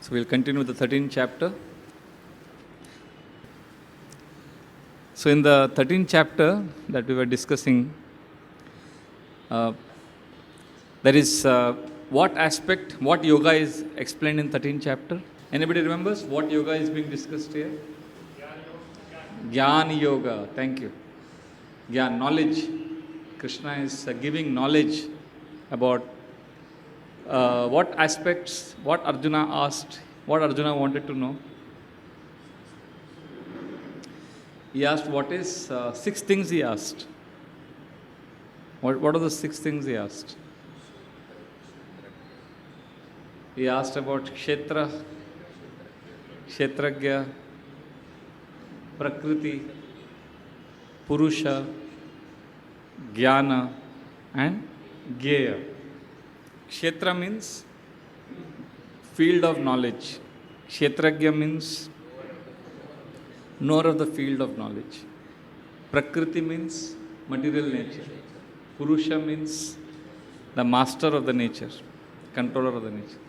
So we'll continue with the 13th chapter. So in the 13th chapter that we were discussing, uh, there is what aspect, what yoga is explained in 13th chapter? Anybody remembers what yoga is being discussed here? Gyan yoga. Thank you. Gyan, knowledge. Krishna is giving knowledge about what aspects, what Arjuna asked, what Arjuna wanted to know. He asked what is 6 things he asked. What are the 6 things he asked? He asked about Kshetra, Kshetragya, Prakriti, Purusha, Jnana and Gyeya. Kshetra means field of knowledge. Kshetragya means knower of the field of knowledge. Prakriti means material nature. Purusha means the master of the nature, controller of the nature.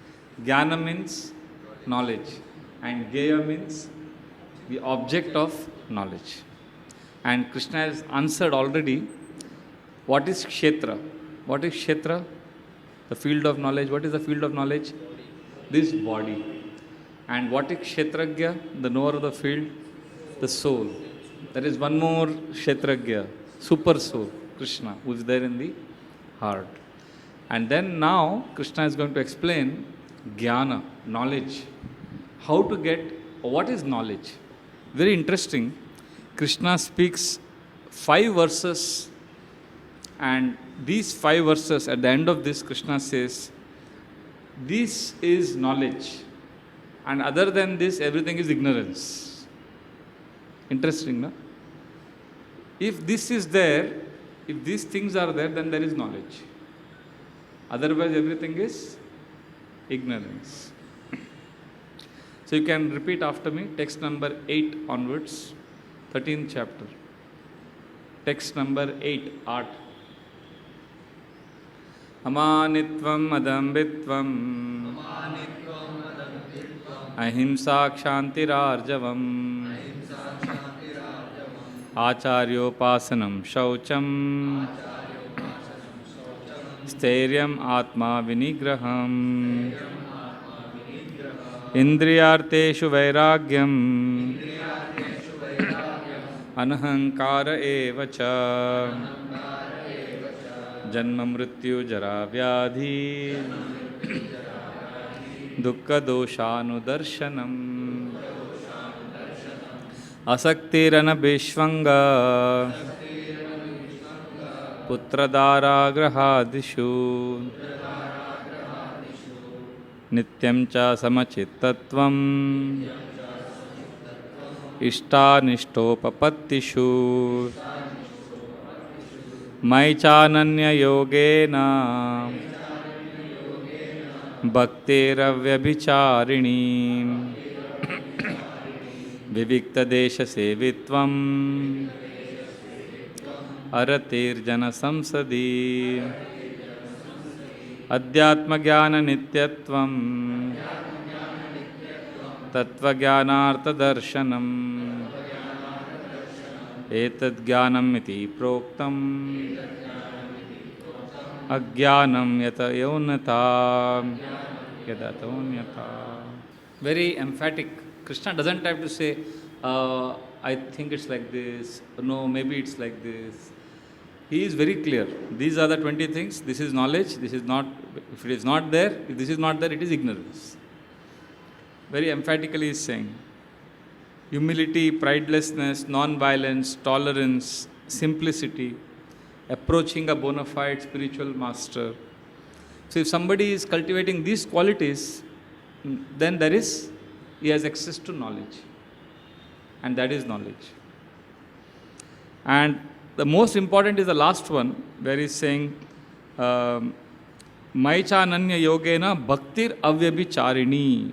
Jnana means knowledge. And Gyeya means the object of knowledge. And Krishna has answered already what is Kshetra. What is Kshetra? The field of knowledge. What is the field of knowledge? This body. And what is Kshetragya? The knower of the field? The soul. There is one more Kshetragya, super soul, Krishna, who is there in the heart. And then now Krishna is going to explain Jnana, knowledge. How to get, what is knowledge? Very interesting. Krishna speaks 5 verses, and these 5 verses, at the end of this, Krishna says, this is knowledge, and other than this, everything is ignorance. Interesting, no? If this is there, if these things are there, then there is knowledge. Otherwise, everything is ignorance. So you can repeat after me, text number 8 onwards, 13th chapter. Text number 8, art. Amanitvam adambitvam ahimsa kshantirarjavam acharyopasanam shaucham स्थैर्यम आत्मा विनिग्रहम इंद्रियार्थेषु वैराग्यम अनहंकार एव च जन्म मृत्यु जरा व्याधि दुःख दोषानुदर्शनम असक्तिरनभिष्वंग पुत्रदाराग्रहादिषु नित्यं च समचित्तत्वम् इष्टानिष्टोपपत्तिषु मयि चानन्ययोगेन भक्तिरव्यभिचारिणी विविक्तदेशसेवित्वम् अरतिर्जन संसदि अध्यात्मज्ञान नित्यत्वं तत्त्वज्ञानार्थदर्शनम् एतद्ज्ञानम् इति प्रोक्तम् अज्ञानं यत यौनता यदतोऽन्यथा. Very emphatic. Krishna doesn't have to say, I think it's like this, no, maybe it's like this. He is very clear. These are the 20 things. This is knowledge. This is not, if it is not there, if this is not there, it is ignorance. Very emphatically he is saying. Humility, pridelessness, non-violence, tolerance, simplicity, approaching a bona fide spiritual master. So if somebody is cultivating these qualities, then he has access to knowledge. And that is knowledge. And the most important is the last one, where he is saying, Maicha Ananya Yogena Bhaktir Avyabhicharini.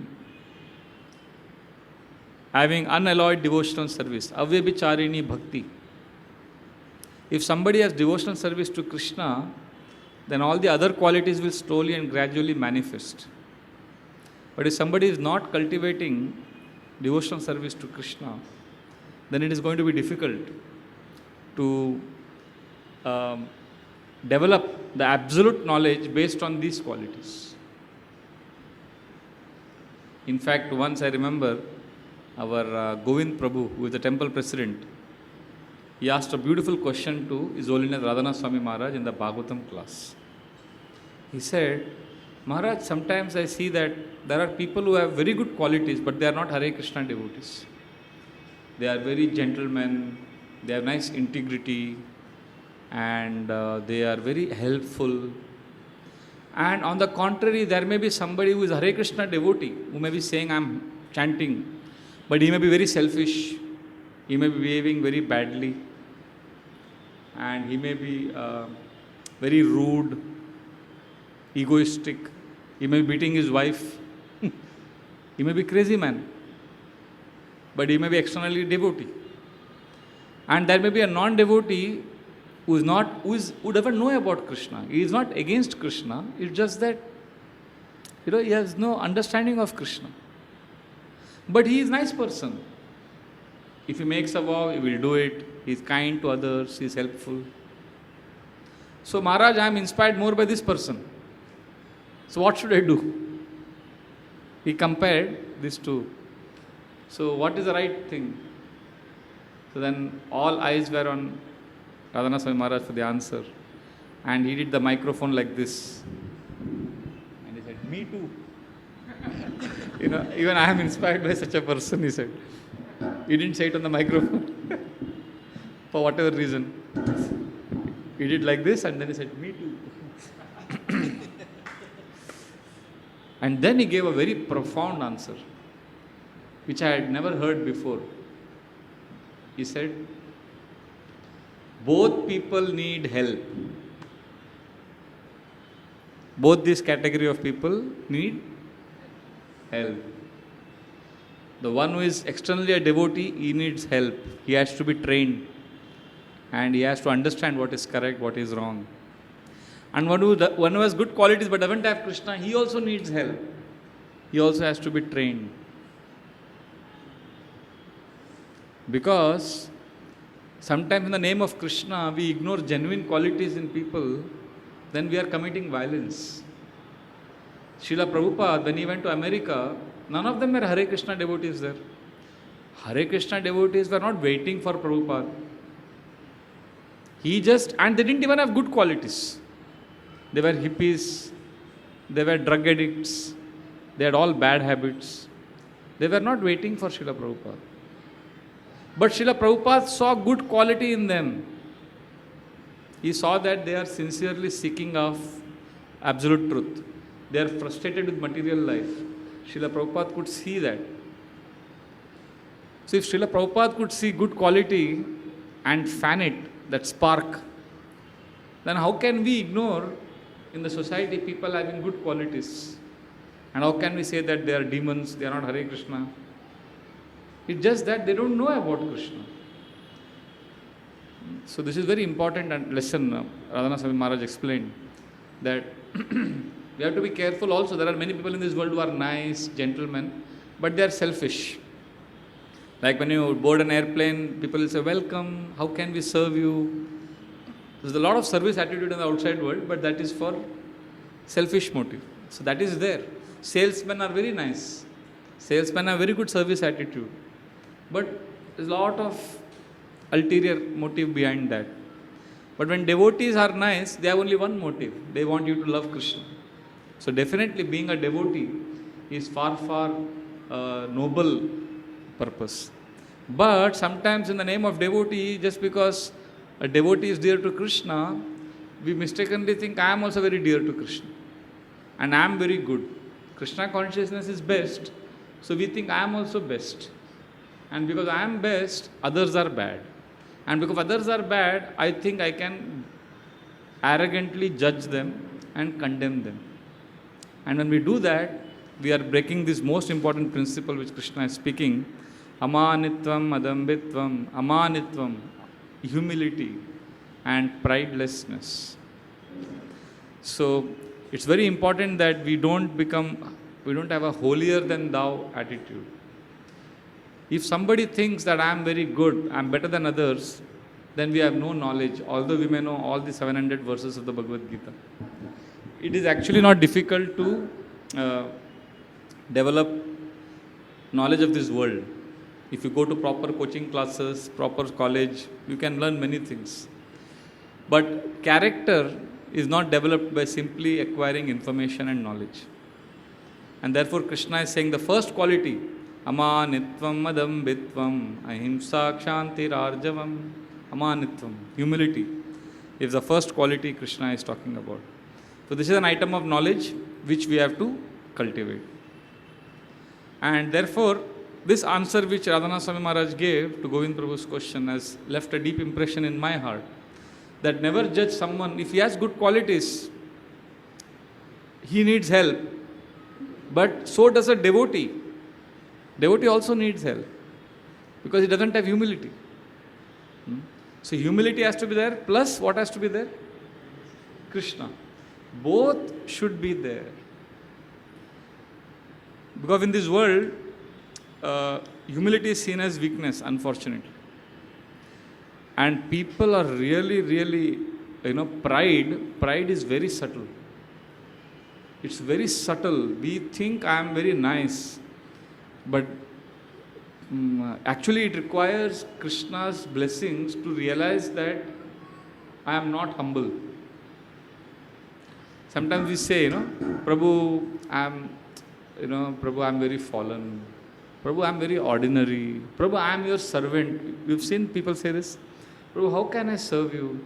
Having unalloyed devotional service. Avyabhicharini Bhakti. If somebody has devotional service to Krishna, then all the other qualities will slowly and gradually manifest. But if somebody is not cultivating devotional service to Krishna, then it is going to be difficult to develop the absolute knowledge based on these qualities. In fact, once I remember our Govind Prabhu, who is the temple president, he asked a beautiful question to His Holiness Radhana Swami Maharaj in the Bhagavatam class. He said, Maharaj, sometimes I see that there are people who have very good qualities, but they are not Hare Krishna devotees. They are very gentlemen, they have nice integrity, and they are very helpful. And on the contrary, there may be somebody who is Hare Krishna devotee, who may be saying, I am chanting, but he may be very selfish, he may be behaving very badly, and he may be very rude, egoistic, he may be beating his wife, he may be crazy man, but he may be externally devotee. And there may be a non-devotee who doesn't know about Krishna. He is not against Krishna, it's just that he has no understanding of Krishna. But he is a nice person. If he makes a vow, he will do it. He is kind to others, he is helpful. So Maharaj, I am inspired more by this person. So what should I do? He compared these two. So what is the right thing? So then all eyes were on Radhana Swami Maharaj for the answer. And he did the microphone like this. And he said, me too. Even I am inspired by such a person, he said. He didn't say it on the microphone. For whatever reason. He did like this and then he said, me too. And then he gave a very profound answer, which I had never heard before. He said, both people need help. Both this category of people need help. The one who is externally a devotee, he needs help. He has to be trained. And he has to understand what is correct, what is wrong. And one who has good qualities but doesn't have Krishna, he also needs help. He also has to be trained. Because sometimes in the name of Krishna, we ignore genuine qualities in people, then we are committing violence. Srila Prabhupada, when he went to America, none of them were Hare Krishna devotees there. Hare Krishna devotees were not waiting for Prabhupada. And they didn't even have good qualities. They were hippies, they were drug addicts, they had all bad habits. They were not waiting for Srila Prabhupada. But Srila Prabhupada saw good quality in them. He saw that they are sincerely seeking of absolute truth. They are frustrated with material life. Srila Prabhupada could see that. So if Srila Prabhupada could see good quality and fan it, that spark, then how can we ignore in the society people having good qualities? And how can we say that they are demons, they are not Hare Krishna? It's just that they don't know about Krishna. So this is very important lesson Radhana Swami Maharaj explained, that we have to be careful also. There are many people in this world who are nice, gentlemen, but they are selfish. Like when you board an airplane, people will say, welcome, how can we serve you? There's a lot of service attitude in the outside world, but that is for selfish motive. So that is there. Salesmen are very nice. Salesmen have very good service attitude. But there's a lot of ulterior motive behind that. But when devotees are nice, they have only one motive. They want you to love Krishna. So definitely being a devotee is far, far noble purpose. But sometimes in the name of devotee, just because a devotee is dear to Krishna, we mistakenly think I am also very dear to Krishna. And I am very good. Krishna consciousness is best. So we think I am also best. And because I am best, others are bad. And because others are bad, I think I can arrogantly judge them and condemn them. And when we do that, we are breaking this most important principle which Krishna is speaking. Amanitvam, adambitvam, amanitvam, humility and pridelessness. So it's very important that we don't become We don't have a holier than thou attitude. If somebody thinks that I am very good, I am better than others, then we have no knowledge, although we may know all the 700 verses of the Bhagavad Gita. It is actually not difficult to develop knowledge of this world. If you go to proper coaching classes, proper college, you can learn many things. But character is not developed by simply acquiring information and knowledge. And therefore Krishna is saying the first quality, amanitvam adambitvam ahimsa kshantir arjavam. Amanitvam, humility, is the first quality Krishna is talking about. So this is an item of knowledge which we have to cultivate. And therefore, this answer which Radhanath Swami Maharaj gave to Govind Prabhu's question has left a deep impression in my heart. That never judge someone. If he has good qualities, he needs help. But so does a devotee. Devotee also needs help. Because he doesn't have humility. So humility has to be there, plus what has to be there? Krishna. Both should be there. Because in this world, humility is seen as weakness, unfortunately. And people are really, pride is very subtle. It's very subtle. We think I am very nice, but actually it requires Krishna's blessings to realize that I am not humble. Sometimes we say, Prabhu, I am very fallen. Prabhu, I am very ordinary. Prabhu, I am your servant. We've seen people say this. Prabhu, how can I serve you?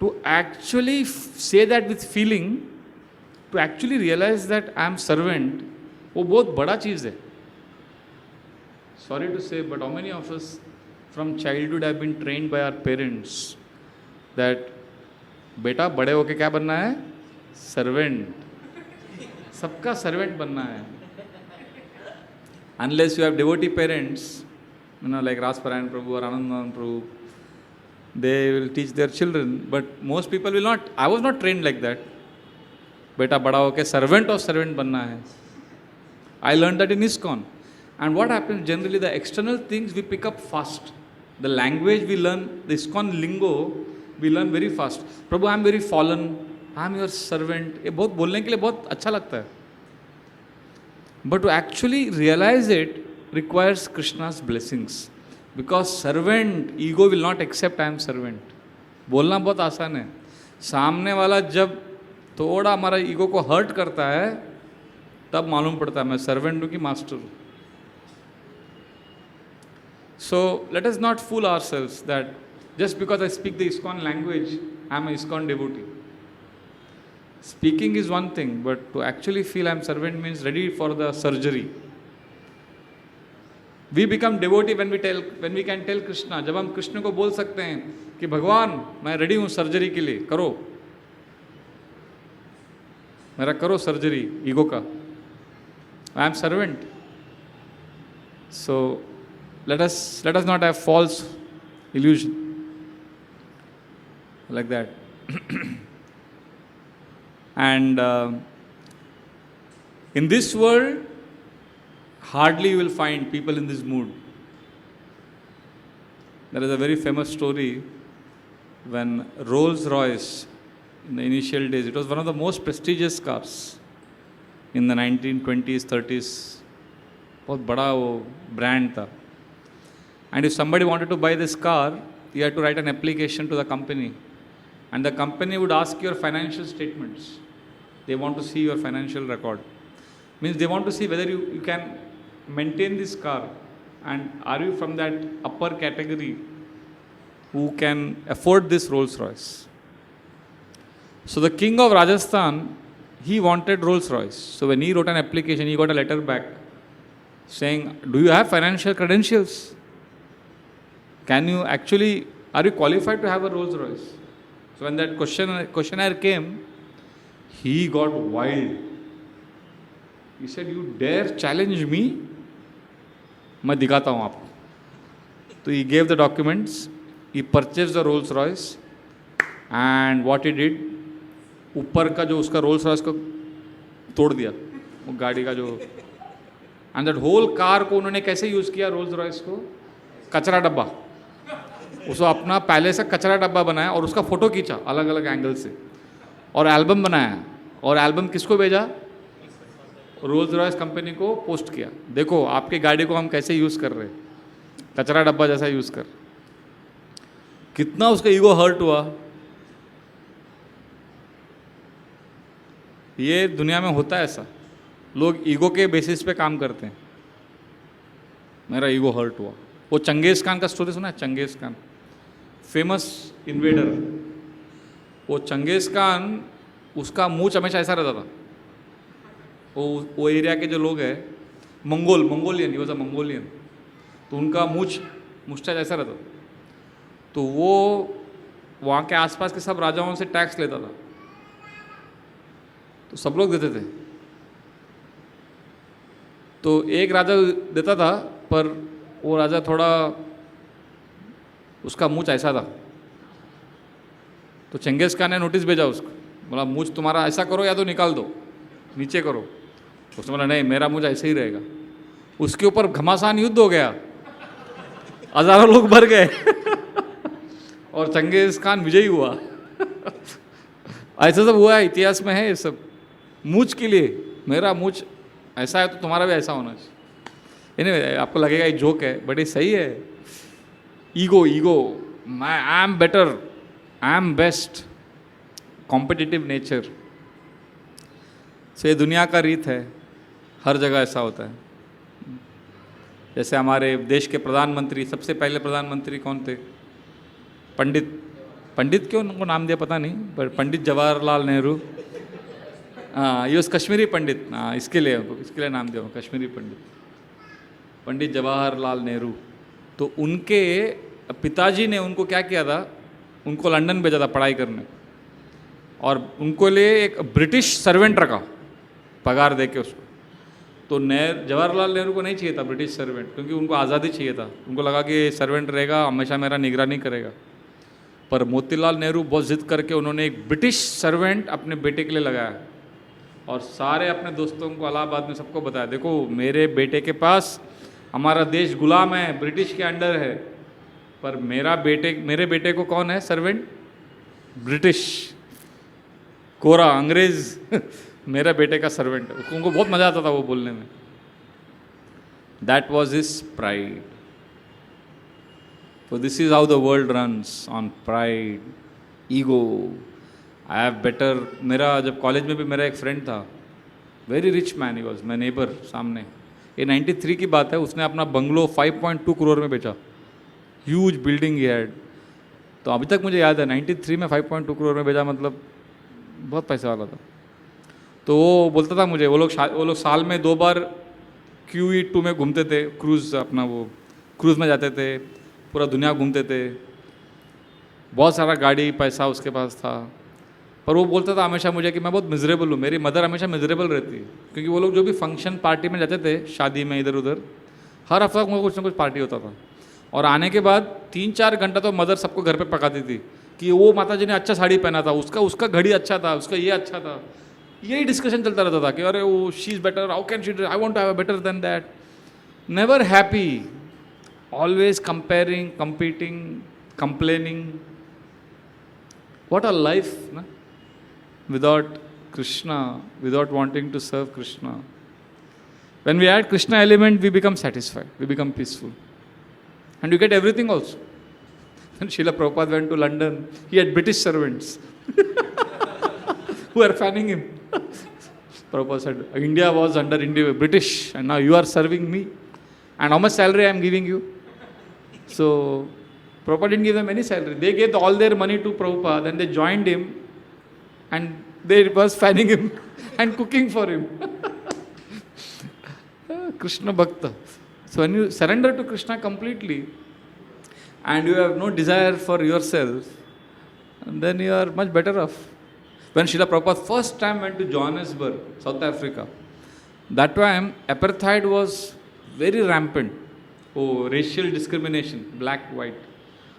To actually say that with feeling, to actually realize that I am servant, वो बहुत बड़ा चीज़ है. Sorry to say, but how many of us from childhood have been trained by our parents that बेटा बड़े होके क्या बनना है? Servant. सबका servant बनना है. Unless you have devotee parents, like Rasparayan Prabhu or Anandan Prabhu, they will teach their children. But most people will not. I was not trained like that. बेटा बड़ा होके servant of servant बनना है. I learned that in ISKCON. And what happens generally, the external things we pick up fast. The language we learn, the ISKCON lingo, we learn very fast. Prabhu, I am very fallen. I am your servant. ये बहुत बोलने के लिए बहुत अच्छा लगता है. But to actually realize it requires Krishna's blessings. Because servant, ego will not accept I am servant. बोलना बहुत आसान है. सामने वाला जब थोड़ा हमारा ईगो को हर्ट करता है, तब मालूम पड़ता है मैं सर्वेंट हूँ कि मास्टर हूँ. So let us not fool ourselves that just because I speak the ISKCON language, I am an ISKCON devotee. Speaking is one thing, but to actually feel I am servant means ready for the surgery. We become devotee when we can tell Krishna. जब हम कृष्ण को बोल सकते हैं कि भगवान मैं ready हूँ सर्जरी के लिए, करो मेरा करो सर्जरी ईगो का. I am servant. So let us not have false illusion like that. And in this world, hardly you will find people in this mood. There is a very famous story when Rolls-Royce, in the initial days, it was one of the most prestigious cars in the 1920s, 30s. बहुत बड़ा वो brand था. And if somebody wanted to buy this car, you had to write an application to the company. And the company would ask your financial statements. They want to see your financial record. Means they want to see whether you can maintain this car. And are you from that upper category who can afford this Rolls-Royce? So the king of Rajasthan, he wanted Rolls-Royce. So when he wrote an application, he got a letter back saying, do you have financial credentials? Are you qualified to have a Rolls-Royce? So when that questionnaire came, he got wild. He said, you dare challenge me? मैं दिखाता हूँ आपको. So he gave the documents, he purchased the Rolls-Royce, and what he did, ऊपर का जो उसका Rolls-Royce को तोड़ दिया. वो गाड़ी का जो, एंड दैट होल कार को उन्होंने कैसे यूज़ किया, रोल्स रॉयस को, कचरा डब्बा, उसको अपना पहले से कचरा डब्बा बनाया और उसका फ़ोटो खींचा अलग अलग एंगल से और एल्बम बनाया, और एल्बम किसको भेजा, रोल्स रॉयस कंपनी को पोस्ट किया, देखो आपकी गाड़ी को हम कैसे यूज़ कर रहे हैं, कचरा डब्बा जैसा यूज़ कर। कितना उसका ईगो हर्ट हुआ। ये दुनिया में होता है ऐसा, लोग ईगो के बेसिस पे काम करते हैं। मेरा ईगो हर्ट हुआ। वो चंगेज़ खान का स्टोरी सुना है, चंगेज़ खान फेमस इन्वेडर। वो चंगेज़ खान, उसका मूंछ हमेशा ऐसा रहता था। वो एरिया के जो लोग हैं Mongolian, he was a Mongolian, तो उनका मुस्टैच ऐसा रहता था। तो वो वहाँ के आसपास के सब राजाओं से टैक्स लेता था, तो सब लोग देते थे। तो एक राजा देता था, पर वो राजा थोड़ा, उसका मूंछ ऐसा था, तो चंगेज़ खान ने नोटिस भेजा उसको, बोला मूंछ तुम्हारा ऐसा करो या तो निकाल दो, नीचे करो। उसने बोला नहीं, मेरा मूंछ ऐसे ही रहेगा। उसके ऊपर घमासान युद्ध हो गया, हजारों लोग मर गए और चंगेज़ खान विजयी हुआ। ऐसा सब हुआ है, इतिहास में है ये सब। मूंछ के लिए, मेरा मूंछ ऐसा है तो तुम्हारा भी ऐसा होना चाहिए। Anyway, आपको लगेगा ये जोक है, बट ये सही है। Ego, I am better, I am best, competitive nature से दुनिया का रीत है, हर जगह ऐसा होता है। जैसे हमारे देश के प्रधानमंत्री, सबसे पहले प्रधानमंत्री कौन थे, पंडित क्यों उनको नाम दिया पता नहीं, पर पंडित जवाहरलाल नेहरू। हाँ, ये उस कश्मीरी पंडित, हाँ इसके लिए नाम दिया, कश्मीरी पंडित जवाहरलाल नेहरू। तो उनके पिताजी ने उनको क्या किया था, उनको लंदन भेजा था पढ़ाई करने, और उनको लिए एक ब्रिटिश सर्वेंट रखा पगार दे के उसको। तो जवाहरलाल नेहरू को नहीं चाहिए था ब्रिटिश सर्वेंट, क्योंकि उनको आज़ादी चाहिए था। उनको लगा कि सर्वेंट रहेगा हमेशा मेरा निगरानी करेगा। पर मोतीलाल नेहरू बहुत जिद करके उन्होंने एक ब्रिटिश सर्वेंट अपने बेटे के लिए लगाया, और सारे अपने दोस्तों को इलाहाबाद में सबको बताया, देखो मेरे बेटे के पास, हमारा देश गुलाम है, ब्रिटिश के अंडर है, पर मेरे बेटे को कौन है सर्वेंट, ब्रिटिश, कोरा अंग्रेज मेरा बेटे का सर्वेंट है। उनको बहुत मज़ा आता था वो बोलने में। That was his pride. So this is how the world runs, on pride, ego. I have better. मेरा जब कॉलेज में भी मेरा एक फ्रेंड था, very rich man he was, my neighbour सामने। ये 93 की बात है, उसने अपना बंगलो 5.2 करोड़ में बेचा, ह्यूज बिल्डिंग ही हैड। तो अभी तक मुझे याद है 93 में 5.2 करोड़ में बेचा, मतलब बहुत पैसे वाला था। तो वो बोलता था मुझे, वो लोग साल में 2 बार QE2 में घूमते थे, क्रूज़, अपना वो क्रूज़ में जाते थे, पूरा दुनिया घूमते थे, बहुत सारा गाड़ी पैसा उसके पास था। पर वो बोलता था हमेशा मुझे कि मैं बहुत मिजरेबल हूँ, मेरी मदर हमेशा मिजरेबल रहती है, क्योंकि वो लोग जो भी फंक्शन पार्टी में जाते थे, शादी में इधर उधर, हर हफ्ता कुछ ना कुछ पार्टी होता था। और आने के बाद 3-4 घंटा तो मदर सबको घर पे पकाती थी कि वो माता जी ने अच्छा साड़ी पहना था, उसका घड़ी अच्छा था, उसका ये अच्छा था। यही डिस्कशन चलता रहता था कि अरे वो she is better, how can she, I want to have a better than that. Never happy, always comparing, competing, complaining. What a life, na? Without Krishna, without wanting to serve Krishna. When we add Krishna element, we become satisfied, we become peaceful, and you get everything also. When Srila Prabhupada went to London, he had British servants who were fanning him. Prabhupada said, India was under British, and now you are serving me, and how much salary I am giving you? So Prabhupada didn't give them any salary. They gave all their money to Prabhupada, and they joined him, and they was fanning him and cooking for him. Krishna Bhakta. So when you surrender to Krishna completely, and you have no desire for yourself, then you are much better off. When Srila Prabhupada first time went to Johannesburg, South Africa, that time apartheid was very rampant. Oh, racial discrimination, black, white.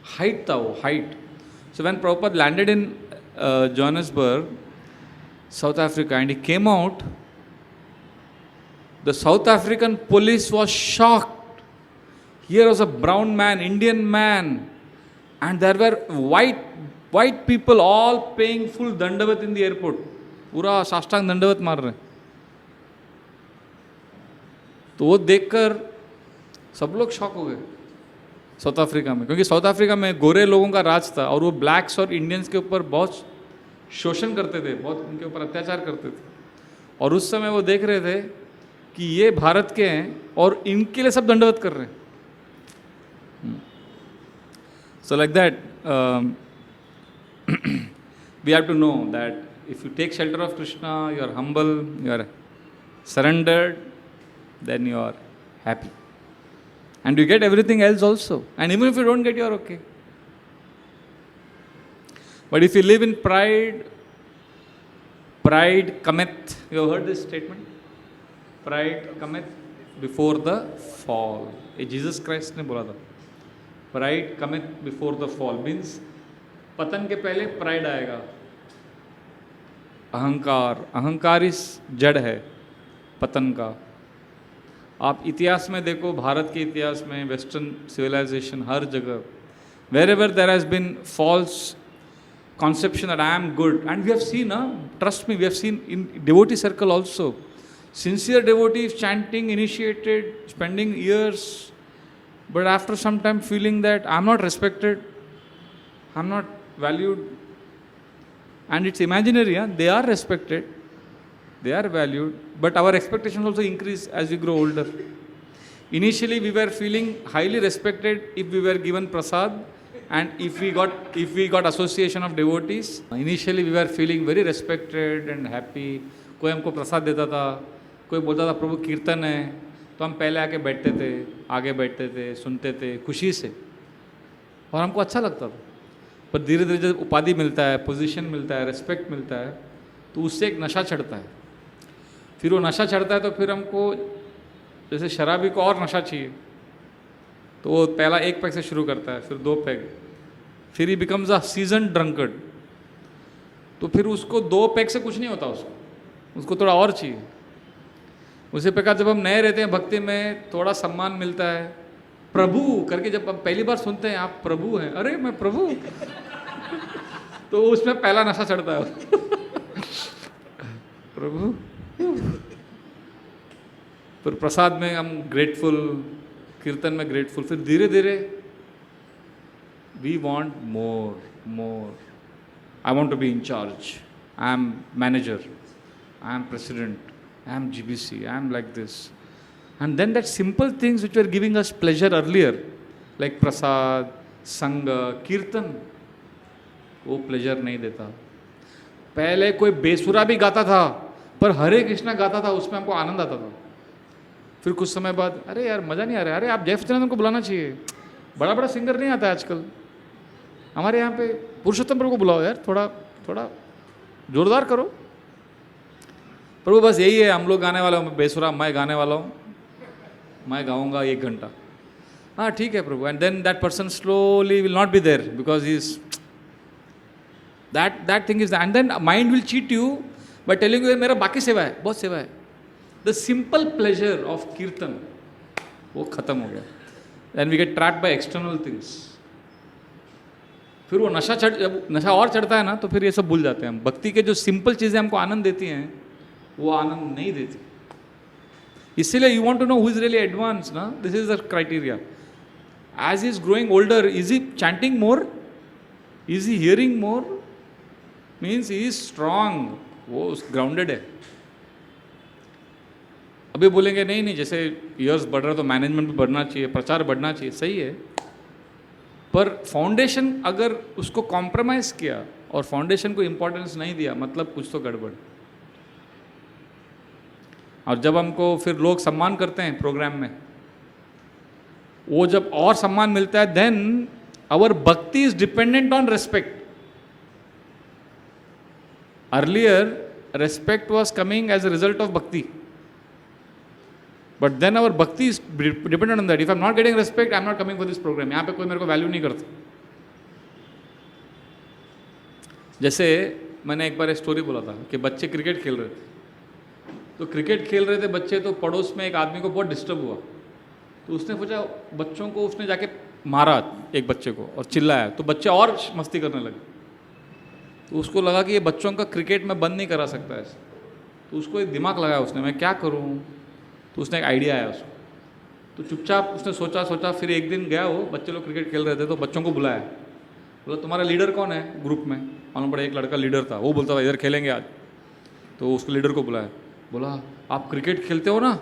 Height tha wo, height. So when Prabhupada landed in Johannesburg, South Africa, and he came out, The South African police was shocked. Here was a brown man, Indian man, and there were white people all paying full dandavat in the airport. पूरा साष्टांग दंडवत मार रहे हैं. तो वो देखकर सब लोग शॉक हो गए साउथ अफ्रीका में, क्योंकि साउथ अफ्रीका में गोरे लोगों का राज था और वो ब्लैक्स और इंडियंस के ऊपर बहुत शोषण करते थे, बहुत उनके ऊपर अत्याचार करते थे. और उस समय वो देख रहे थे कि ये भारत के हैं और इनके लिए सब दंडवत कर रहे हैं. So like that, we have to know that if you take shelter of Krishna, you are humble, you are surrendered, then you are happy. And you get everything else also. And even if you don't get, you are okay. But if you live in pride, pride cometh. You have heard this statement? Pride cometh before the fall. ये Jesus Christ ने बोला था. Pride cometh before the fall means पतन के पहले pride आएगा. अहंकार इस जड़ है पतन का. आप इतिहास में देखो, भारत के इतिहास में, वेस्टर्न सिविलाइजेशन, हर जगह, wherever there has been false conception that I am good, and we have seen, trust me, we have seen in devotee circle also, sincere devotees chanting, initiated, spending years, but after some time feeling that I am not respected, I am not valued, and it's imaginary, they are respected, they are valued, but our expectations also increase as we grow older. Initially we were feeling highly respected if we were given prasad, and if we got association of devotees. Initially we were feeling very respected and happy. कोई हमको प्रसाद देता था, कोई बोलता था प्रभु कीर्तन है, तो हम पहले आके बैठते थे, आगे बैठते थे, सुनते थे खुशी से, और हमको अच्छा लगता था. पर धीरे धीरे जब उपाधि मिलता है, पोजीशन मिलता है, रेस्पेक्ट मिलता है, तो उससे एक नशा चढ़ता है. फिर वो नशा चढ़ता है तो फिर हमको, जैसे शराबी को और नशा चाहिए, तो वो पहला 1 पैग से शुरू करता है, फिर 2 पैग, फिर ही बिकम्स अ सीजन ड्रंकर्ड. तो फिर उसको 2 पैग से कुछ नहीं होता, उसको थोड़ा और चाहिए. उसी प्रकार जब हम नए रहते हैं भक्ति में, थोड़ा सम्मान मिलता है, प्रभु करके जब हम पहली बार सुनते हैं आप प्रभु हैं, अरे मैं प्रभु, तो उसमें पहला नशा चढ़ता है. प्रभु. फिर प्रसाद में हम ग्रेटफुल, कीर्तन में ग्रेटफुल, फिर धीरे धीरे we want more. I want to be in charge, I am manager, I am president, I am GBC, I am like this. And then that simple things which were giving us pleasure earlier, like prasad, sangha, kirtan, वो pleasure नहीं देता. पहले कोई बेसुरा भी गाता था, पर हरे कृष्णा गाता था, उसमें हमको आनंद आता था. फिर कुछ समय बाद, अरे यार मज़ा नहीं आ रहा है, अरे आप जय सच्चिदानंद को बुलाना चाहिए, बड़ा बड़ा सिंगर नहीं आता है आजकल, हमारे यहाँ पे पुरुषोत्तम प्रभु को बुलाओ यार, थोड़ा जोरदार करो. प्रभु बस यही है, हम लोग गाने वाले हूँ, बेसुरा मैं गाने वाला हूँ, मैं गाऊंगा 1 घंटा. हाँ ठीक है प्रभु. And then that person slowly will not be there because he is that thing is. And then mind will cheat you by telling you मेरा बाकी सेवा है, बहुत सेवा है. द सिंपल प्लेजर ऑफ कीर्तन वो खत्म हो गया. And we get trapped by external things. फिर वो जब नशा और चढ़ता है ना, तो फिर ये सब भूल जाते हैं हम. भक्ति के जो सिंपल चीज़ें हमको आनंद देती हैं, वो आनंद नहीं देती. इसीलिए you want to know who is really advance ना, this is the criteria. As is growing older, is he chanting more, is he hearing more, means he is strong, वो ग्राउंडेड है. अभी बोलेंगे नहीं जैसे ईयर्स बढ़ रहा है तो मैनेजमेंट भी बढ़ना चाहिए, प्रचार बढ़ना चाहिए, सही है, पर फाउंडेशन अगर उसको कॉम्प्रोमाइज़ किया और फाउंडेशन को इम्पोर्टेंस नहीं दिया, मतलब कुछ तो गड़बड़. और जब हमको फिर लोग सम्मान करते हैं प्रोग्राम में, वो जब और सम्मान मिलता है, then our bhakti is dependent on respect. Earlier respect was coming as a result of bhakti, but then our bhakti is dependent on that. If I am not getting respect, I am not coming for this programme. यहाँ पे कोई मेरे को value नहीं करता. जैसे मैंने एक बार एक स्टोरी बोला था कि बच्चे क्रिकेट खेल रहे थे, तो क्रिकेट खेल रहे थे बच्चे, तो पड़ोस में एक आदमी को बहुत डिस्टर्ब हुआ, तो उसने सोचा बच्चों को, उसने जाके मारा एक बच्चे को और चिल्लाया, तो बच्चे और मस्ती करने लगे। तो उसको लगा कि ये बच्चों का क्रिकेट में बंद नहीं करा सकता ऐसे, तो उसको एक दिमाग लगाया उसने, मैं क्या करूँ। तो उसने एक आइडिया आया उसको, तो चुपचाप उसने सोचा, फिर एक दिन गया, वो बच्चे लोग क्रिकेट खेल रहे थे तो बच्चों को बुलाया, बोला तुम्हारा लीडर कौन है ग्रुप में। मालूम पड़ा एक लड़का लीडर था, वो बोलता था इधर खेलेंगे आज। तो उसको लीडर को बुलाया, बोला आप क्रिकेट खेलते हो ना,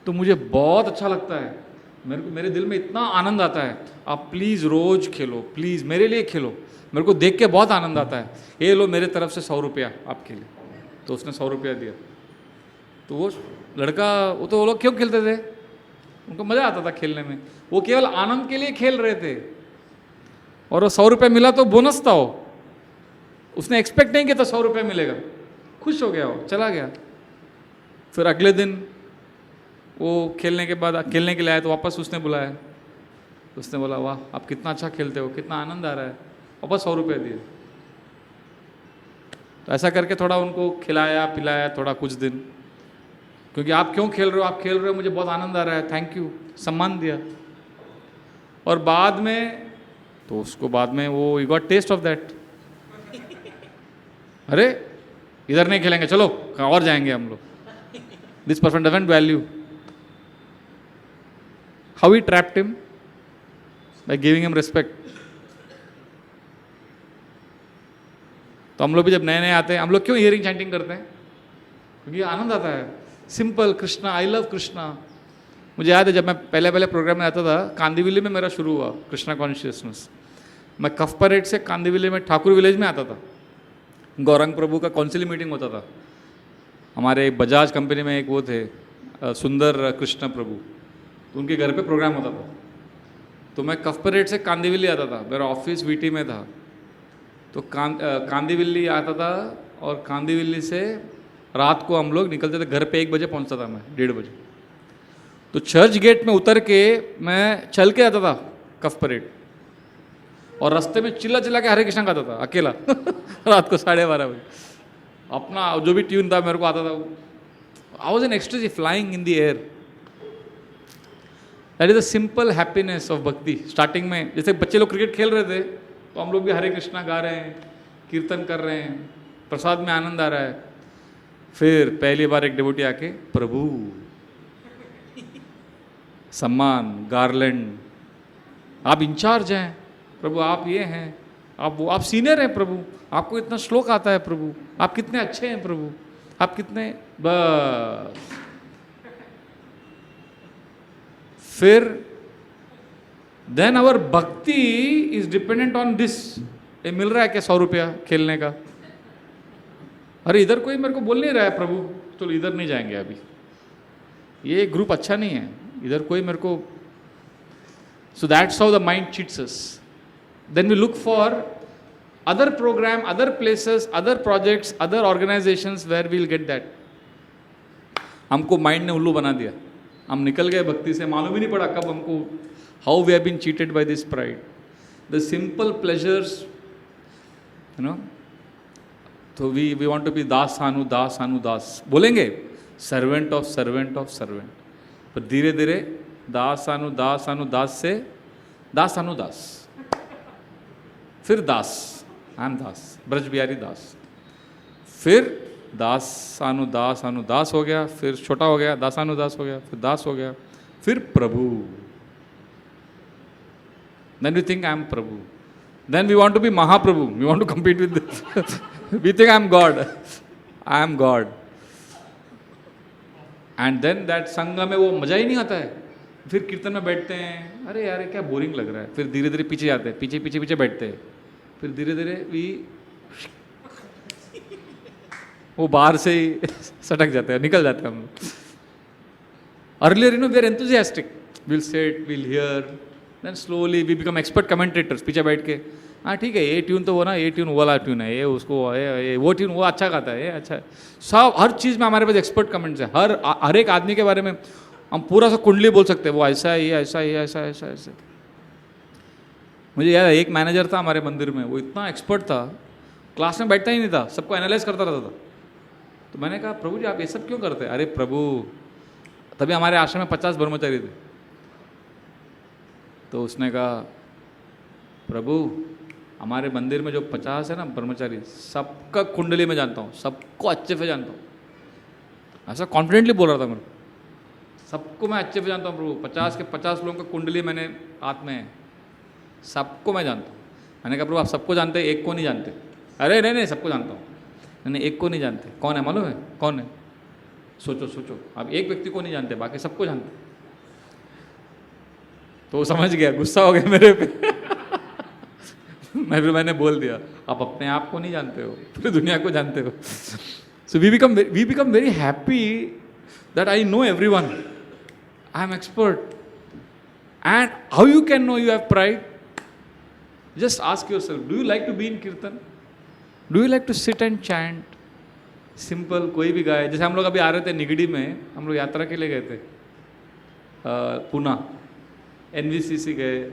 तो मुझे बहुत अच्छा लगता है, मेरे दिल में इतना आनंद आता है, आप प्लीज़ रोज़ खेलो, प्लीज़ मेरे लिए खेलो, मेरे को देख के बहुत आनंद आता है, ये लो मेरे तरफ से 100 रुपया आपके लिए। तो उसने 100 रुपया दिया। तो वो लड़का, वो लोग क्यों खेलते थे, उनको मज़ा आता था खेलने में, वो केवल आनंद के लिए खेल रहे थे, और वो 100 रुपया मिला तो बोनस था, वो उसने एक्सपेक्ट नहीं किया था 100 रुपया मिलेगा, खुश हो गया, वो चला गया। फिर अगले दिन वो खेलने के लिए आया, तो वापस उसने बुलाया, उसने बोला वाह आप कितना अच्छा खेलते हो, कितना आनंद आ रहा है, वापस 100 रुपये दिए। तो ऐसा करके थोड़ा उनको खिलाया पिलाया थोड़ा कुछ दिन, क्योंकि आप क्यों खेल रहे हो, आप खेल रहे हो मुझे बहुत आनंद आ रहा है, थैंक यू, सम्मान दिया। और बाद में तो उसको बाद में वो you got taste of that, अरे इधर नहीं खेलेंगे, चलो कहाँ और जाएंगे हम लोग, this person doesn't value. How he trapped him by giving him respect. तो हम लोग भी जब नए नए आते हैं, हम लोग क्यों हियरिंग चैंटिंग करते हैं, क्योंकि आनंद आता है, simple Krishna, I love Krishna. मुझे याद है जब मैं पहले प्रोग्राम में आता था, कांदीवली में मेरा शुरू हुआ कृष्णा कॉन्शियसनेस। मैं कफ परेड से कांदीवली में ठाकुर विलेज में आता था, गौरंग प्रभु का काउंसिल मीटिंग होता था। हमारे बजाज कंपनी में एक वो थे सुंदर कृष्ण प्रभु, तो उनके घर पे प्रोग्राम होता था। तो मैं कफ परेड से कांदीवली आता था, मेरा ऑफिस वीटी में था, तो कांदीवली आता था, और कांदीवली से रात को हम लोग निकलते थे, घर पे 1 बजे पहुंचता था मैं, 1:30 बजे। तो चर्च गेट में उतर के मैं चल के आता था कफ परेड, और रास्ते में चिल्ला के हरे कृष्णा गाता था अकेला रात को 12:30 बजे, अपना जो भी ट्यून था मेरे को आता था। I was in ecstasy, flying in the air. That is the simple happiness of bhakti. Starting में जैसे बच्चे लोग क्रिकेट खेल रहे थे, तो हम लोग भी हरे कृष्णा गा रहे हैं, कीर्तन कर रहे हैं, प्रसाद में आनंद आ रहा है। फिर पहली बार एक डिवोटी आके प्रभु सम्मान, गार्लैंड, आप इंचार्ज हैं प्रभु, आप ये हैं, आप वो, आप सीनियर हैं प्रभु, आपको इतना श्लोक आता है प्रभु, आप कितने अच्छे हैं प्रभु, आप कितने, बस। फिर then our bhakti is dependent on this. ये मिल रहा है क्या 100 रुपया खेलने का, अरे इधर कोई मेरे को बोल नहीं रहा है प्रभु, तो इधर नहीं जाएंगे अभी, ये ग्रुप अच्छा नहीं है, इधर कोई मेरे को। So that's how the mind cheats us. Then we look for other programmes, other places, other projects, other organisations where we'll get that. हमको माइंड ने उल्लू बना दिया, हम निकल गए भक्ति से, मालूम ही नहीं पड़ा कब हमको, how we have been cheated by this pride. The simple pleasures, you know, तो वी वांट टू बी दास सानु दास सानु दास, बोलेंगे servant of servant of servant, पर धीरे धीरे दास सानु दास से दास सानु दास, फिर दास, आई एम दास, ब्रज बिहारी दास, फिर दास सानु दास हो गया, फिर छोटा हो गया दासानु दास हो गया, फिर दास हो गया, फिर प्रभु। Then we think I am prabhu, then we want to be mahaprabhu, we want to compete with this. We think I am God, I am God. And then that संगम में वो मजा ही नहीं आता है। फिर कीर्तन में बैठते हैं, अरे यार क्या बोरिंग लग रहा है, फिर धीरे धीरे पीछे जाते हैं, पीछे बैठते हैं, फिर धीरे धीरे भी वो बाहर से ही सटक जाते हैं, निकल जाते हैं हम लोग। Earlier we are enthusiastic, will sit, will hear, then slowly we become expert commentators, पीछे बैठ के हाँ ठीक है, ये ट्यून तो वो ना, ये ट्यून वो वाला ट्यून है, ये उसको ये वो ट्यून वो अच्छा गाता है, ये अच्छा है। सब हर चीज़ में हमारे पास एक्सपर्ट कमेंट्स है, हर एक आदमी के बारे में हम पूरा सा कुंडली बोल सकते हैं, वो ऐसा है, ये ऐसा है, ये ऐसा ऐसा ऐसा। मुझे याद है एक मैनेजर था हमारे मंदिर में, वो इतना एक्सपर्ट था, क्लास में बैठता ही नहीं था, सबको एनालाइज करता रहता था। तो मैंने कहा प्रभु जी आप ये सब क्यों करते हैं? अरे प्रभु, तभी हमारे आश्रम में 50 ब्रह्मचारी थे। तो उसने कहा प्रभु हमारे मंदिर में जो 50 है ना ब्रह्मचारी, सबका कुंडली में जानता हूँ, सबको अच्छे से जानता हूँ। ऐसा कॉन्फिडेंटली बोल रहा था मेरे, सबको मैं अच्छे से जानता हूँ प्रभु, 50 के 50 लोगों का कुंडली मैंने हाथ में है, सबको मैं जानता हूँ। मैंने कहा प्रभु आप सबको जानते हैं, एक को नहीं जानते। अरे नहीं नहीं सबको जानता हूँ। नहीं एक को नहीं जानते, कौन है मालूम है? कौन है? सोचो सोचो, आप एक व्यक्ति को नहीं जानते, बाकी सबको जानते। तो वो समझ गया, गुस्सा हो गया मेरे पे मैंने बोल दिया आप अपने आप को नहीं जानते हो, पूरी दुनिया को जानते हो। So we become very happy that I know everyone, I am expert. And how you can know you have pride? Just ask yourself, do you like to be in kirtan? Do you like to sit and chant? Simple कोई भी गाए। जैसे हम लोग अभी आ रहे थे निगड़ी में, हम लोग यात्रा के लिए गए थे पूना, NVCC गए,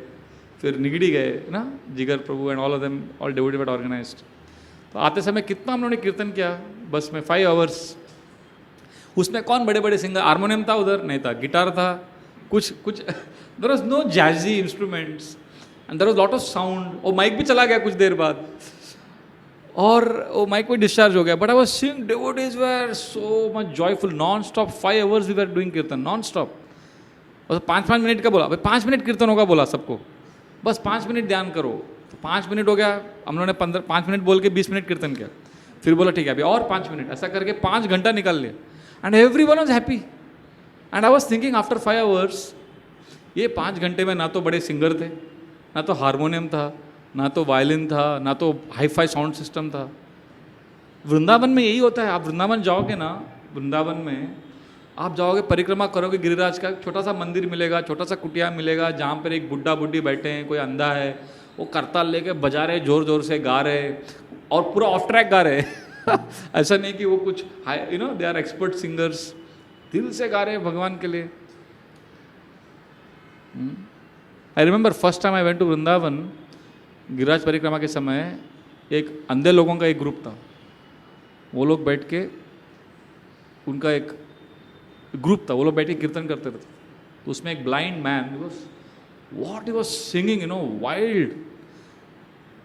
फिर निगड़ी गए ना, Jigar Prabhu and all of them, all devotee but organized. तो आते समय कितना हम लोगों ने कीर्तन किया बस में, 5 आवर्स। उसमें कौन बड़े बड़े सिंगर, हारमोनियम था उधर नहीं था, गिटार था, कुछ there was no jazzy instruments and there was lot of sound. वो माइक भी चला गया कुछ देर बाद, और वो माइक भी डिस्चार्ज हो गया, but I was seeing devotees were so much joyful, non stop 5 hours we were doing kirtan non stop. और 5-5 मिनट का बोला, भाई 5 मिनट कीर्तन होगा बोला सबको, बस 5 मिनट ध्यान करो। तो 5 मिनट हो गया, हम लोगों ने 5 मिनट बोल के 20 मिनट कीर्तन किया। फिर बोला ठीक है अभी और 5 मिनट, ऐसा करके 5 घंटा निकाल लिया। And everyone was happy. And I was thinking after 5 hours, ये 5 घंटे में ना तो बड़े सिंगर थे, ना तो हारमोनियम था, ना तो वायलिन था, ना तो हाई फाई साउंड सिस्टम था। वृंदावन में यही होता है। आप वृंदावन जाओगे ना, वृंदावन में आप जाओगे, परिक्रमा करोगे, गिरिराज का छोटा सा मंदिर मिलेगा, छोटा सा कुटिया मिलेगा, जहाँ पर एक बुड्ढा बुड्ढी बैठे हैं, कोई अंधा है, वो करताल लेके बजा रहे, जोर जोर से गा रहे, और पूरा ऑफ ट्रैक गा रहे ऐसा नहीं कि वो कुछ हाई दे आर एक्सपर्ट सिंगर्स, दिल से गा रहे हैं भगवान के लिए। I remember first time I went to Vrindavan, Giriraj परिक्रमा के समय एक अंधे लोगों का एक ग्रुप था। वो लोग बैठ के, उनका एक ग्रुप था, वो लोग बैठ के कीर्तन करते थे। तो उसमें एक blind man, what he was singing, wild.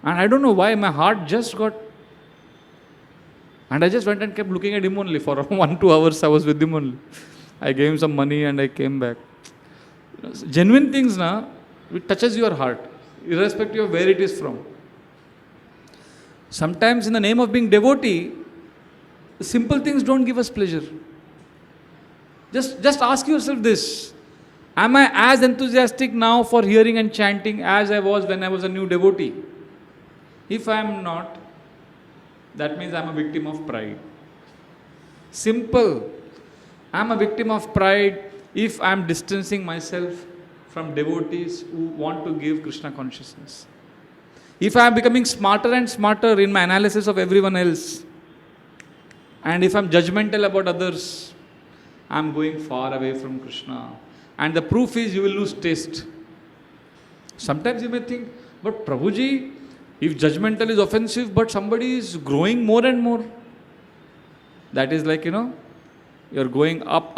And I don't know why my heart just got, and I just went and kept looking at him only for 1-2 hours. I was with him only. I gave him some money and I came back. Genuine things na, it touches your heart, irrespective of where it is from. Sometimes in the name of being devotee, simple things don't give us pleasure. Just ask yourself this. Am I as enthusiastic now for hearing and chanting as I was when I was a new devotee? If I am not, that means I am a victim of pride. Simple. I am a victim of pride if I am distancing myself from devotees who want to give Krishna consciousness. If I am becoming smarter and smarter in my analysis of everyone else, and if I am judgmental about others, I am going far away from Krishna. And the proof is you will lose taste. Sometimes you may think, but Prabhuji, if judgmental is offensive, but somebody is growing more and more, that is like, you're going up.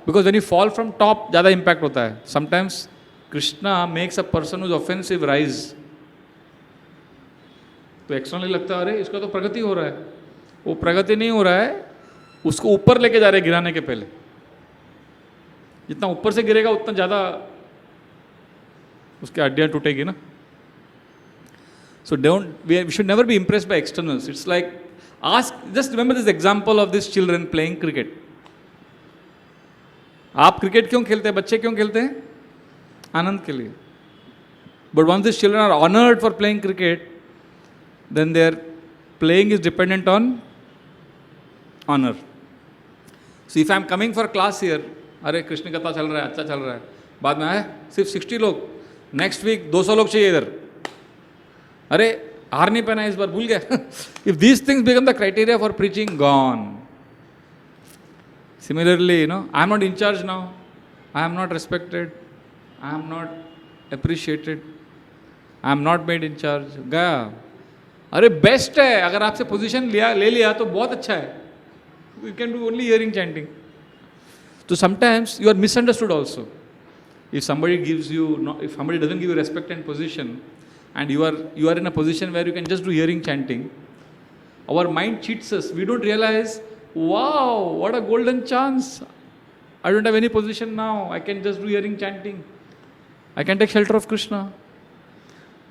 Because when you fall from top, ज़्यादा impact होता है. Sometimes Krishna makes a person who's offensive rise. तो externally लगता है अरे इसका तो प्रगति हो रहा है, वो प्रगति नहीं हो रहा है, उसको ऊपर लेके जा रहे हैं गिराने के पहले। जितना ऊपर से गिरेगा उतना ज़्यादा उसकी हड्डियाँ टूटेगी ना। So we should never be impressed by externals. It's like, just remember this example of these children playing cricket. आप क्रिकेट क्यों खेलते हैं? बच्चे क्यों खेलते हैं? आनंद के लिए. But once these children are honored for playing cricket, then their playing is dependent on honor. So if I am coming for class here, अरे कृष्ण कथा चल रहा है, अच्छा चल रहा है, बाद में आए सिर्फ 60 लोग, नेक्स्ट वीक 200 लोग चाहिए इधर, अरे हार नहीं पहना इस बार, भूल गया। If these things become the criteria for preaching, gone. Similarly I am not in charge now, I am not respected, I am not appreciated, I am not made in charge, गया। अरे बेस्ट है, अगर आपसे position ले लिया तो बहुत अच्छा है, You can do only hearing chanting. So sometimes you are misunderstood also. If somebody gives you, if somebody doesn't give you respect and position, and you are in a position where you can just do hearing chanting, our mind cheats us. We don't realize, wow, what a golden chance. I don't have any position now. I can just do hearing chanting. I can take shelter of Krishna.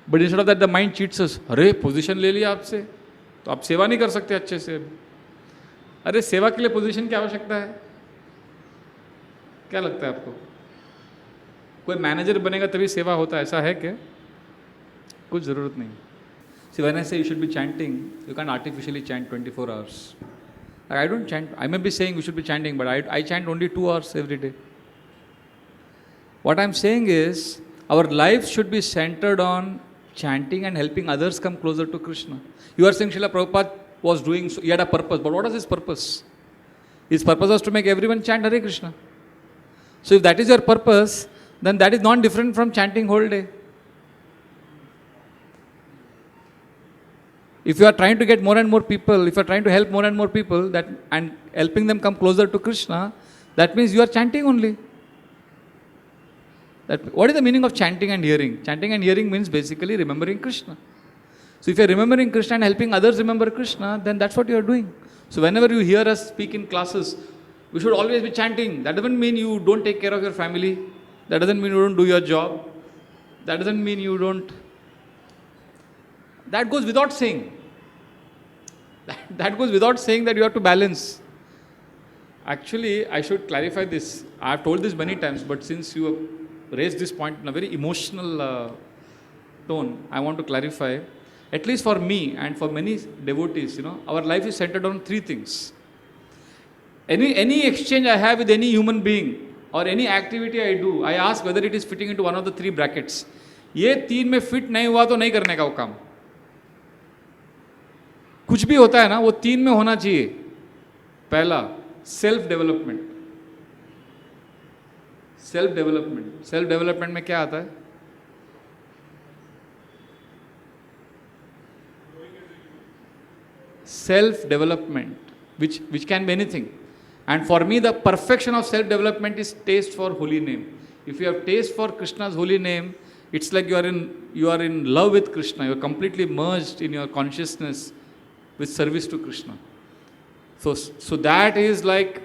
But instead of that, the mind cheats us. अरे position ले लिया आपसे, तो आप सेवा नहीं कर सकते अच्छे से. अरे सेवा के लिए पोजीशन की आवश्यकता है? क्या लगता है आपको? कोई मैनेजर बनेगा तभी सेवा होता है, ऐसा है क्या? कुछ ज़रूरत नहीं. See, when I say you should be chanting, you can't artificially chant 24 hours. I don't chant. I may be saying we should be chanting, but I chant only 2 hours every day. What I'm saying is, our life should be centered on chanting and helping others come closer to Krishna. You are saying Srila Prabhupada was doing, so he had a purpose, but what was his purpose? His purpose was to make everyone chant Hare Krishna. So if that is your purpose, then that is not different from chanting whole day. If you are trying to get more and more people, if you are trying to help more and more people and helping them come closer to Krishna, that means you are chanting only. What is the meaning of chanting and hearing? Chanting and hearing means basically remembering Krishna. So if you are remembering Krishna and helping others remember Krishna, then that's what you are doing. So whenever you hear us speak in classes, we should always be chanting. That doesn't mean you don't take care of your family. That doesn't mean you don't do your job. That doesn't mean you don't. That goes without saying. That goes without saying that you have to balance. Actually, I should clarify this. I have told this many times, but since you have raised this point in a very emotional tone, I want to clarify. At least for me and for many devotees, our life is centered on 3 things. Any exchange I have with any human being or any activity I do, I ask whether it is fitting into one of the 3 brackets. ये 3 में fit नहीं हुआ तो नहीं करने का वो काम. कुछ भी होता है ना, वो 3 में होना चाहिए. पहला, सेल्फ डेवलपमेंट. सेल्फ डेवलपमेंट में क्या आता है? Self development, which can be anything. And for me, the perfection of self development is taste for holy name. If you have taste for Krishna's holy name, it's like you are in love with Krishna. You are completely merged in your consciousness with service to Krishna. So that is like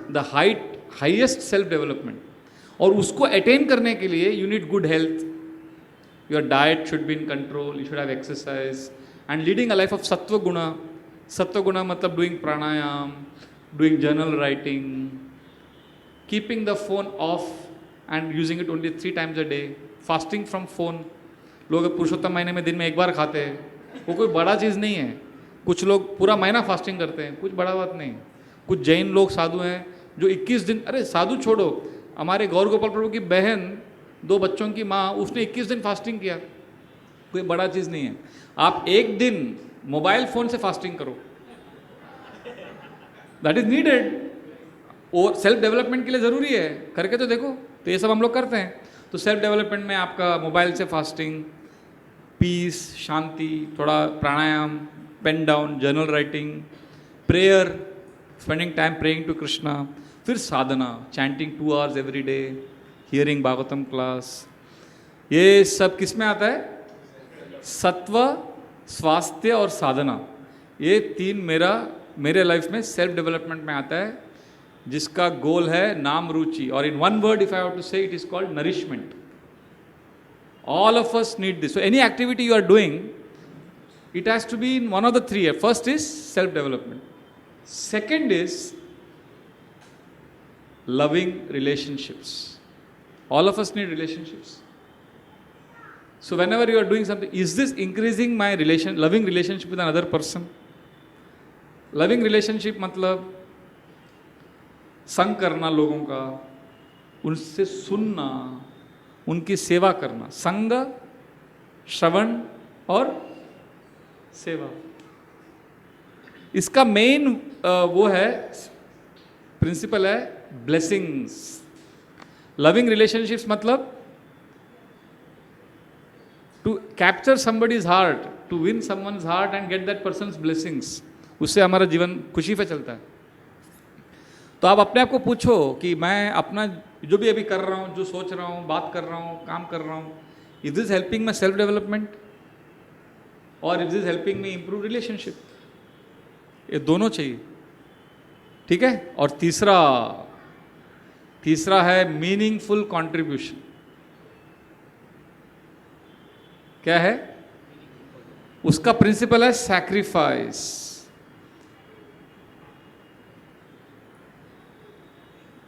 the highest self development. और उसको attain करने के लिए you need good health. Your diet should be in control. You should have exercise and leading a life of sattva guna. Sattva guna matlab doing pranayam, doing journal writing, keeping the phone off and using it only 3 times a day, fasting from phone. लोग पुरुषोत्तम महीने में दिन में 1 बार खाते हैं, वो कोई बड़ा चीज़ नहीं है. कुछ लोग पूरा महीना फास्टिंग करते हैं, कुछ बड़ा बात नहीं. कुछ जैन लोग साधु हैं जो 21 दिन, अरे साधु छोड़ो, हमारे गौर गोपाल प्रभु की बहन 2 बच्चों की माँ, उसने 21 दिन फास्टिंग किया. कोई बड़ा चीज़ नहीं है. आप 1 दिन मोबाइल फ़ोन से फास्टिंग करो, दैट इज़ नीडेड. और सेल्फ डेवलपमेंट के लिए ज़रूरी है, करके तो देखो. तो ये सब हम लोग करते हैं. तो सेल्फ डेवलपमेंट में आपका मोबाइल से फास्टिंग, पीस, शांति, थोड़ा pranayama, pen down, journal writing, prayer, spending time praying to Krishna. फिर sadhana, chanting 2 hours every day, hearing Bhagavatam class. ये सब किस में आता है? सत्व, स्वास्थ्य और साधना. ये 3 मेरे लाइफ में सेल्फ डेवलपमेंट में आता है, जिसका गोल है नाम रुचि. और इन 1 word if I have to say, it is called nourishment. All of us need this. So any activity you are doing, it has to be in one of the 3. First is self development. Second is loving relationships. All of us need relationships. So whenever you are doing something, is this increasing my loving relationship with another person? Loving relationship मतलब संग करना लोगों का, उनसे सुनना, उनकी सेवा करना. संग, श्रवण और सेवा. इसका मेन वो है, प्रिंसिपल है ब्लेसिंग्स. लविंग रिलेशनशिप्स मतलब to capture somebody's heart, to win someone's heart and get that person's blessings. उससे हमारा जीवन खुशी पे चलता है. तो आप अपने आप को पूछो कि मैं अपना जो भी अभी कर रहा हूँ, जो सोच रहा हूँ, बात कर रहा हूँ, काम कर रहा हूँ, is this helping my self development और is this helping me improve relationship? ये दोनों चाहिए, ठीक है। और तीसरा है मीनिंगफुल कंट्रीब्यूशन। क्या है उसका प्रिंसिपल? है सैक्रिफाइस।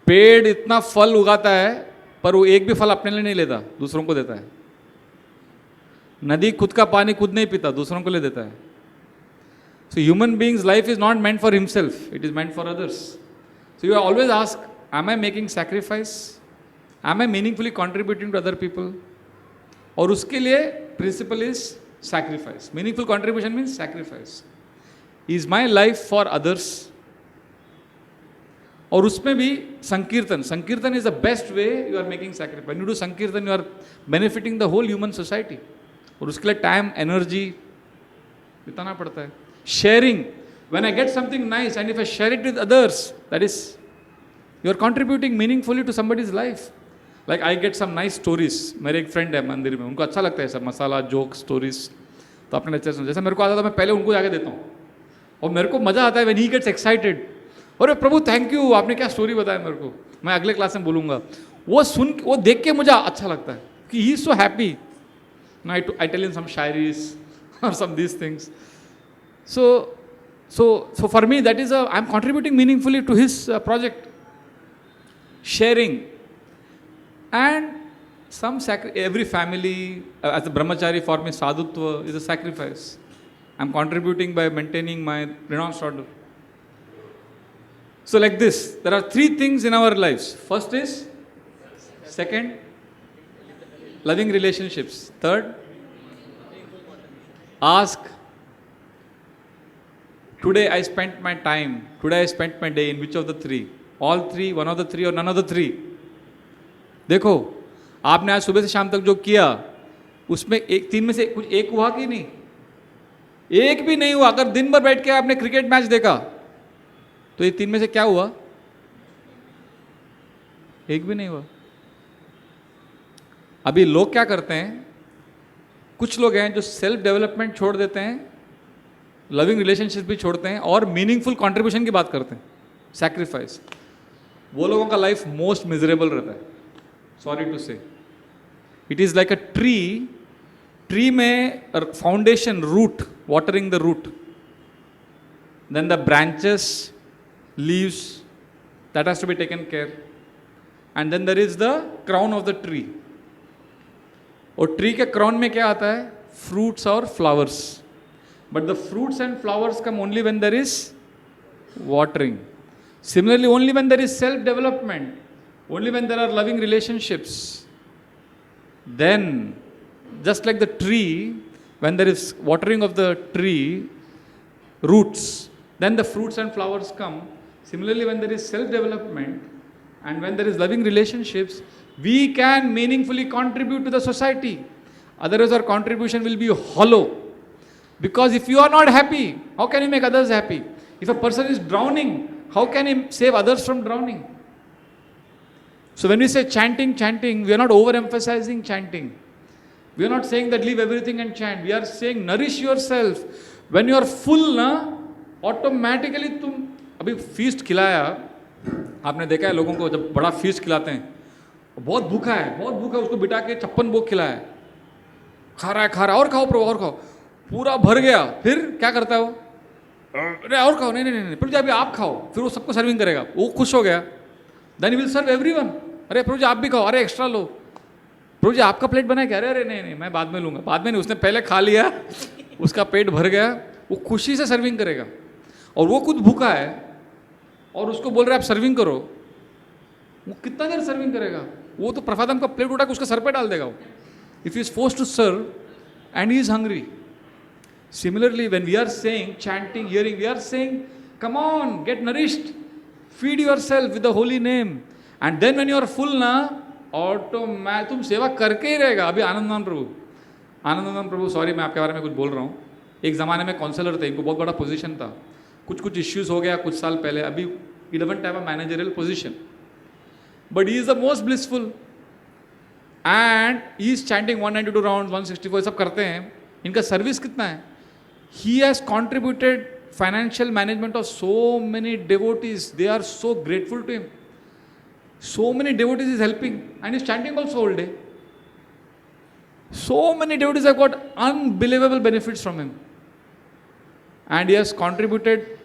पेड़ इतना फल उगाता है पर वो एक भी फल अपने लिए नहीं लेता, दूसरों को देता है। नदी खुद का पानी खुद नहीं पीता, दूसरों को ले देता है। So human beings life is not meant for himself, it is meant for others. So you always ask, am I making sacrifice? Am I meaningfully contributing to other people? और उसके लिए principle is sacrifice. Meaningful contribution means sacrifice. Is my life for others? और उसमें भी संकीर्तन। Sankirtan is the best way you are making sacrifice. When you do sankirtan you are benefiting the whole human society. और उसके लिए टाइम, एनर्जी बिताना पड़ता है। Sharing, when I get something nice and if I share it with others, that is you are contributing meaningfully to somebody's life. Like I get some nice stories. मेरे एक friend है मंदिर में, उनको अच्छा लगता है सब मसाला जोक स्टोरीज, तो अपने लेक्चर सुन। जैसे मेरे को आता था, मैं पहले उनको जाके देता हूँ और मेरे को मजा आता है व्हेन ही गेट्स एक्साइटेड। अरे प्रभु थैंक यू, आपने क्या स्टोरी बताया मेरे को, मैं अगले क्लास में बोलूँगा। वो देख के मुझे अच्छा लगता है कि he is so happy. I tell him some शायरीज और some these things. So for me that is I'm contributing meaningfully to his project. Sharing and some every family as a brahmachari, for me sadhutva is a sacrifice. I'm contributing by maintaining my renounced order. So like this, there are three things in our lives. First is, second, loving relationships. Third, ask, today I spent my time, today I spent my day in which of the three? All three, one of the three or none of the three? देखो आपने आज सुबह से शाम तक जो किया उसमें तीन में से कुछ एक हुआ कि नहीं? एक भी नहीं हुआ। अगर दिन भर बैठ के आपने क्रिकेट मैच देखा तो ये तीन में से क्या हुआ? एक भी नहीं हुआ। अभी लोग क्या करते हैं, कुछ लोग हैं जो सेल्फ डेवलपमेंट छोड़ देते हैं, लविंग रिलेशनशिप भी छोड़ते हैं और मीनिंगफुल कंट्रीब्यूशन की बात करते हैं, सैक्रिफाइस। वो लोगों का लाइफ मोस्ट मिजरेबल रहता है, sorry to say. It is like a tree में foundation, root, watering the root, then the branches, leaves, that has to be taken care, and then there is the crown of the tree. और tree के crown में क्या आता है? Fruits और flowers. But the fruits and flowers come only when there is watering. Similarly, only when there is self development, only when there are loving relationships, then just like the tree, when there is watering of the tree roots, then the fruits and flowers come. Similarly, when there is self-development and when there is loving relationships, we can meaningfully contribute to the society. Otherwise, our contribution will be hollow. Because if you are not happy, how can you make others happy? If a person is drowning, how can he save others from drowning? So when we say chanting, we are not overemphasizing chanting. We are not saying that leave everything and chant. We are saying nourish yourself. When you are full, automatically तुम अभी feast खिलाया, आपने देखा है लोगों को जब बड़ा फीस्ट खिलाते हैं, बहुत भूखा है, उसको बिठा के 56 भोग खिलाया, खा रहा है, और खाओ प्रभु और खाओ, पूरा भर गया, फिर क्या करता है वो? अरे और खाओ, नहीं प्रभु जी अभी आप खाओ, फिर वो सबको सर्विंग करेगा, वो खुश हो गया, देन विल सर्व एवरीवन। अरे प्रभु जी आप भी खाओ, अरे एक्स्ट्रा लो, प्रभु जी आपका प्लेट बनाया क्या? अरे नहीं मैं बाद में लूँगा, बाद में नहीं, उसने पहले खा लिया, उसका पेट भर गया, वो खुशी से सर्विंग करेगा। और वो खुद भूखा है और उसको बोल रहे आप सर्विंग करो, वो कितना देर सर्विंग करेगा? वो तो प्रसादम का प्लेट उठा के उसका सर पे डाल देगा वो। If he is forced to serve and he is hungry. Similarly when we are saying chanting, hearing, we are saying come on, get nourished, feed yourself with the holy name, and then when you are full ना, automatic तुम सेवा करके ही रहेगा। अभी आनंदमान प्रभु, sorry मैं आपके बारे में कुछ बोल रहा हूँ, एक ज़माने में काउंसलर थे, इनको बहुत बड़ा पोजीशन था, कुछ इश्यूज हो गया कुछ साल पहले, अभी He doesn't have a managerial position. But he is the most blissful. And he is chanting 192 rounds, 164, सब करते हैं. इनका सर्विस कितना है? He has contributed financial management of so many devotees. They are so grateful to him. So many devotees is helping. And he is chanting also all day. So many devotees have got unbelievable benefits from him. And he has contributed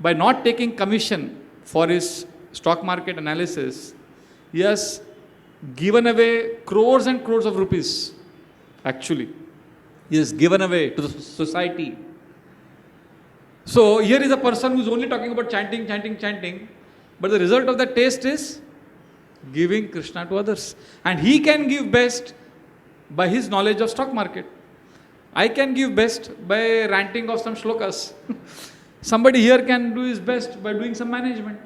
by not taking commission for his stock market analysis. He has given away crores and crores of rupees. Actually, he has given away to the society. So here is a person who is only talking about chanting, chanting, chanting, but the result of that taste is giving Krishna to others. And he can give best by his knowledge of stock market. I can give best by ranting of some shlokas. Somebody here can do his best by doing some management.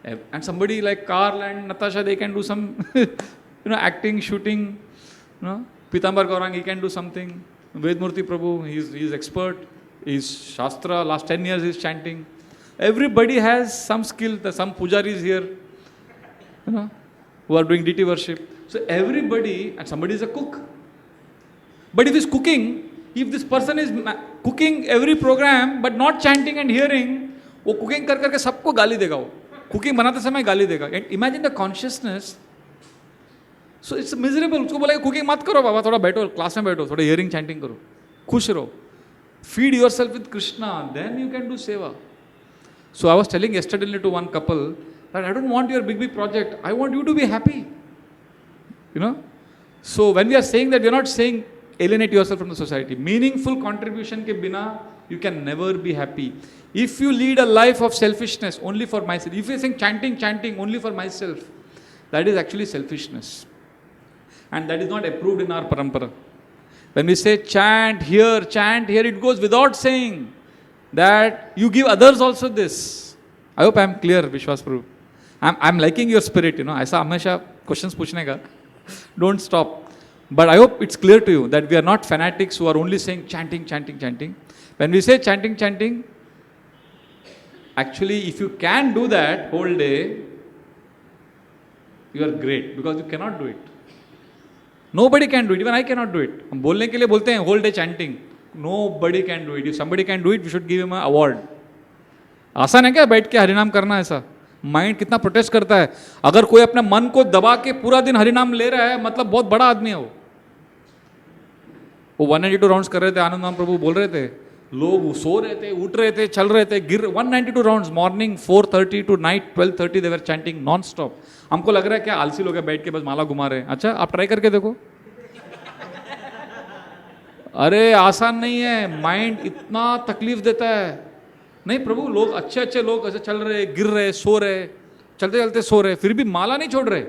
And somebody like Carl and Natasha, they can do some acting, shooting. Pitambar Gaurang, he can do something. Vedmurti Prabhu, he's expert. He's Shastra, last 10 years he's chanting. Everybody has some skill. Some pujaris here, who are doing deity worship. So everybody, and somebody is a cook. But if he's cooking, if this person is cooking every program but not chanting and hearing, वो cooking कर करके सबको गाली देगा वो. Cooking बनाते समय गाली देगा. And imagine the consciousness. So it's miserable. उसको बोलेगा cooking मत करो बाबा, थोड़ा बैठो, क्लास में बैठो, थोड़ा hearing chanting करो, खुश रहो. Feed yourself with Krishna, then you can do seva. So I was telling yesterday to one couple that I don't want your big project. I want you to be happy. So when we are saying that, we are not saying alienate yourself from the society. Meaningful contribution ke bina, you can never be happy. If you lead a life of selfishness only for myself, if you are saying chanting only for myself, that is actually selfishness. And that is not approved in our parampara. When we say chant here, it goes without saying that you give others also this. I hope I am clear, Vishwas Prabhu. I am liking your spirit, ऐसा हमेशा questions पूछने का. Don't stop. But I hope it's clear to you that we are not fanatics who are only saying chanting. When we say chanting, actually if you can do that whole day, you are great, because you cannot do it. Nobody can do it. Even I cannot do it. हम बोलने के लिए बोलते हैं whole day chanting. Nobody can do it. If somebody can do it, we should give him an award. आसान है क्या बैठ के हरिनाम करना? ऐसा माइंड कितना प्रोटेस्ट करता है. अगर कोई अपने मन को दबा के पूरा दिन हरिनाम ले रहा है, मतलब बहुत बड़ा आदमी है वो 192 राउंड्स कर रहे थे, आनंद नाम प्रभु बोल रहे थे, लोग सो रहे थे, उठ रहे थे, चल रहे थे, 192 rounds, morning 4:30 to night 12:30 they were chanting non stop. हमको लग रहा है क्या आलसी लोग हैं बैठ के बस माला घुमा रहे हैं. अच्छा, आप ट्राई करके देखो. अरे आसान नहीं है, माइंड इतना तकलीफ देता है. नहीं प्रभु, लोग अच्छे लोग ऐसे चल रहे, गिर रहे, सो रहे, चलते सो रहे, फिर भी माला नहीं छोड़ रहे.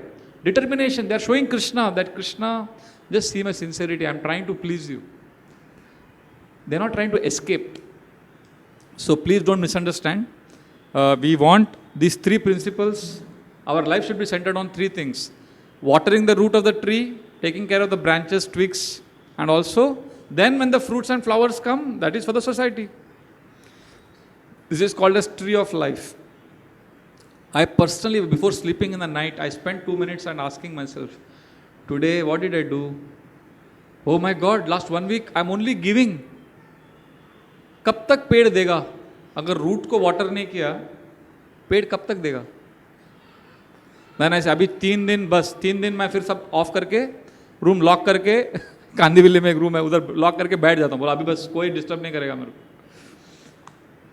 Determination, they are showing Krishna, that Krishna just see my sincerity, I am trying to please you. They are not trying to escape. So please don't misunderstand. We want these three principles. Our life should be centered on three things: watering the root of the tree, taking care of the branches, twigs, and also then when the fruits and flowers come, that is for the society. This is called as tree of life. I personally, before sleeping in the night, I spent 2 minutes and asking myself, today what did I do? Oh my God, last 1 week I am only giving. कब तक पेड़ देगा? अगर root को water नहीं किया, पेड़ कब तक देगा? मैंने ऐसे अभी 3 दिन, बस 3 दिन मैं फिर सब ऑफ करके, रूम लॉक करके, कांदीविल्ली में एक रूम है, उधर लॉक करके बैठ जाता हूँ. बोला अभी बस कोई डिस्टर्ब नहीं करेगा मेरे को.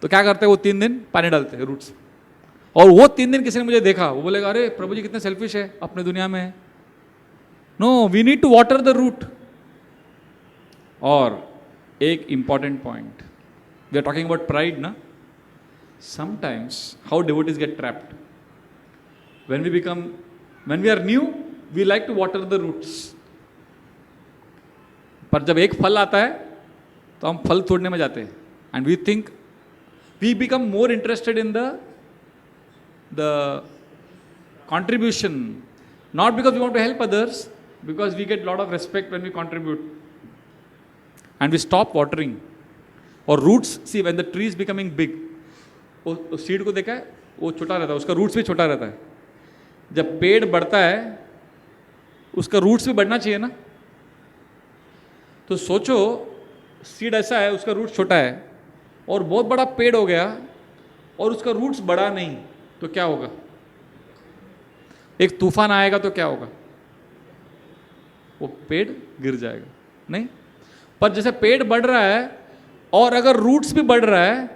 तो क्या करते हैं वो 3 दिन? पानी डालते हैं रूट्स. और वो 3 दिन किसी ने मुझे देखा, वो बोलेगा अरे प्रभु जी कितने सेल्फिश है, अपने दुनिया में है. No, we need to water the root. और एक important point, we are talking about pride ना. Sometimes how devotees get trapped. when we are new, we like to water the roots. पर जब एक फल आता है तो हम फल तोड़ने में जाते हैं. And we think we become more interested in the contribution, not because we want to help others, because we get lot of respect when we contribute, and we stop watering. Or roots, see when the tree is becoming big, वो seed को देखा है, वो छोटा रहता है, उसका roots भी छोटा रहता है। जब पेड़ बढ़ता है उसका रूट्स भी बढ़ना चाहिए ना। तो सोचो सीड ऐसा है, उसका रूट छोटा है और बहुत बड़ा पेड़ हो गया और उसका रूट्स बड़ा नहीं, तो क्या होगा? एक तूफान आएगा तो क्या होगा? वो पेड़ गिर जाएगा, नहीं? पर जैसे पेड़ बढ़ रहा है और अगर रूट्स भी बढ़ रहा है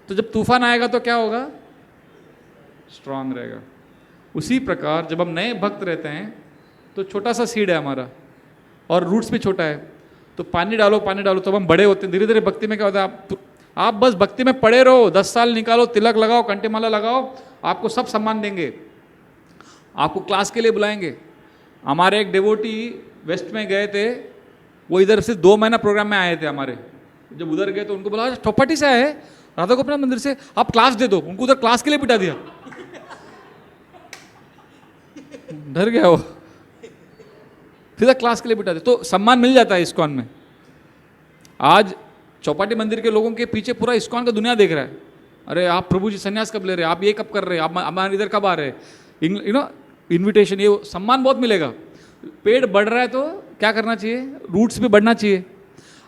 तो जब तूफान आएगा तो क्या होगा? स्ट्रांग रहेगा। उसी प्रकार जब हम नए भक्त रहते हैं तो छोटा सा सीड है हमारा और रूट्स भी छोटा है, तो पानी डालो तो हम बड़े होते हैं। धीरे धीरे भक्ति में क्या होता है, आप बस भक्ति में पड़े रहो, 10 साल निकालो, तिलक लगाओ, कंटेमाला लगाओ, आपको सब सम्मान देंगे, आपको क्लास के लिए बुलाएंगे। हमारे एक डिवोटी वेस्ट में गए थे, वो इधर से 2 महीना प्रोग्राम में आए थे हमारे। जब उधर गए तो उनको बोला चौपाटी से आए राधा गोपाल मंदिर से, आप क्लास दे दो। उनको उधर क्लास के लिए बिठा दिया, डर गया वो, सीधा क्लास के लिए बिठा दिया। तो सम्मान मिल जाता है इस्कॉन में। आज चौपाटी मंदिर के लोगों के पीछे पूरा इस्कॉन का दुनिया देख रहा है, अरे आप प्रभु जी संन्यास कब ले रहे हैं, आप ये कब कर रहे हैं, आप हमारे इधर कब आ रहे हैं, यू नो इन्विटेशन, ये सम्मान बहुत मिलेगा। पेड़ बढ़ रहा है तो क्या करना चाहिए? रूट्स भी बढ़ना चाहिए।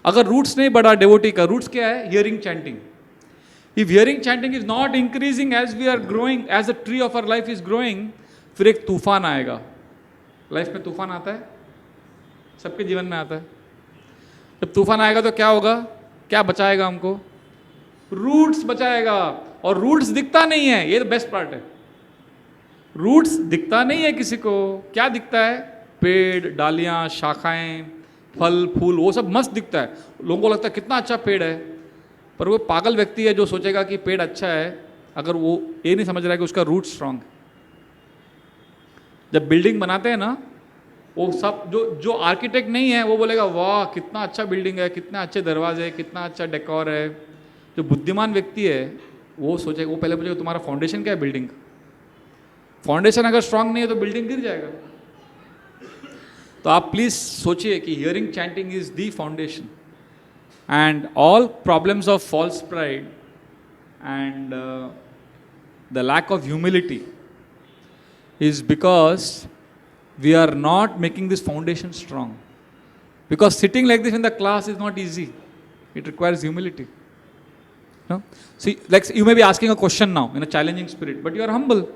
अगर रूट्स नहीं बढ़ा डेवोटी का, रूट्स क्या है? Hearing chanting. If hearing chanting is not increasing as we are growing, as the tree of our life is growing, फिर एक तूफान आएगा। लाइफ में तूफान आता है, सबके जीवन में आता है। जब तूफान आएगा तो क्या होगा? क्या बचाएगा हमको? रूट्स बचाएगा। और रूट्स दिखता नहीं है, ये तो बेस्ट पार्ट है। रूट्स दिखता नहीं है किसी को, क्या दिखता है? पेड़, डालियां, शाखाएं, फल फूल, वो सब मस्त दिखता है। लोगों को लगता है कितना अच्छा पेड़ है, पर वो पागल व्यक्ति है जो सोचेगा कि पेड़ अच्छा है, अगर वो ये नहीं समझ रहा है कि उसका रूट स्ट्रांग है। जब बिल्डिंग बनाते हैं ना, वो सब जो आर्किटेक्ट नहीं है वो बोलेगा वाह कितना अच्छा बिल्डिंग है, कितना अच्छे दरवाजे, कितना अच्छा डेकोर है। जो बुद्धिमान व्यक्ति है वो सोचेगा, वो पहले पूछेगा तुम्हारा फाउंडेशन क्या है बिल्डिंग का। फाउंडेशन अगर स्ट्रांग नहीं है तो बिल्डिंग गिर जाएगा। तो आप प्लीज सोचिए कि hearing chanting is the foundation, and all problems of false pride and the lack of humility is because we are not making this foundation strong. Because sitting like this in the class is not easy. It requires humility. No? See, like you may be asking a question now in a challenging spirit, but you are humble.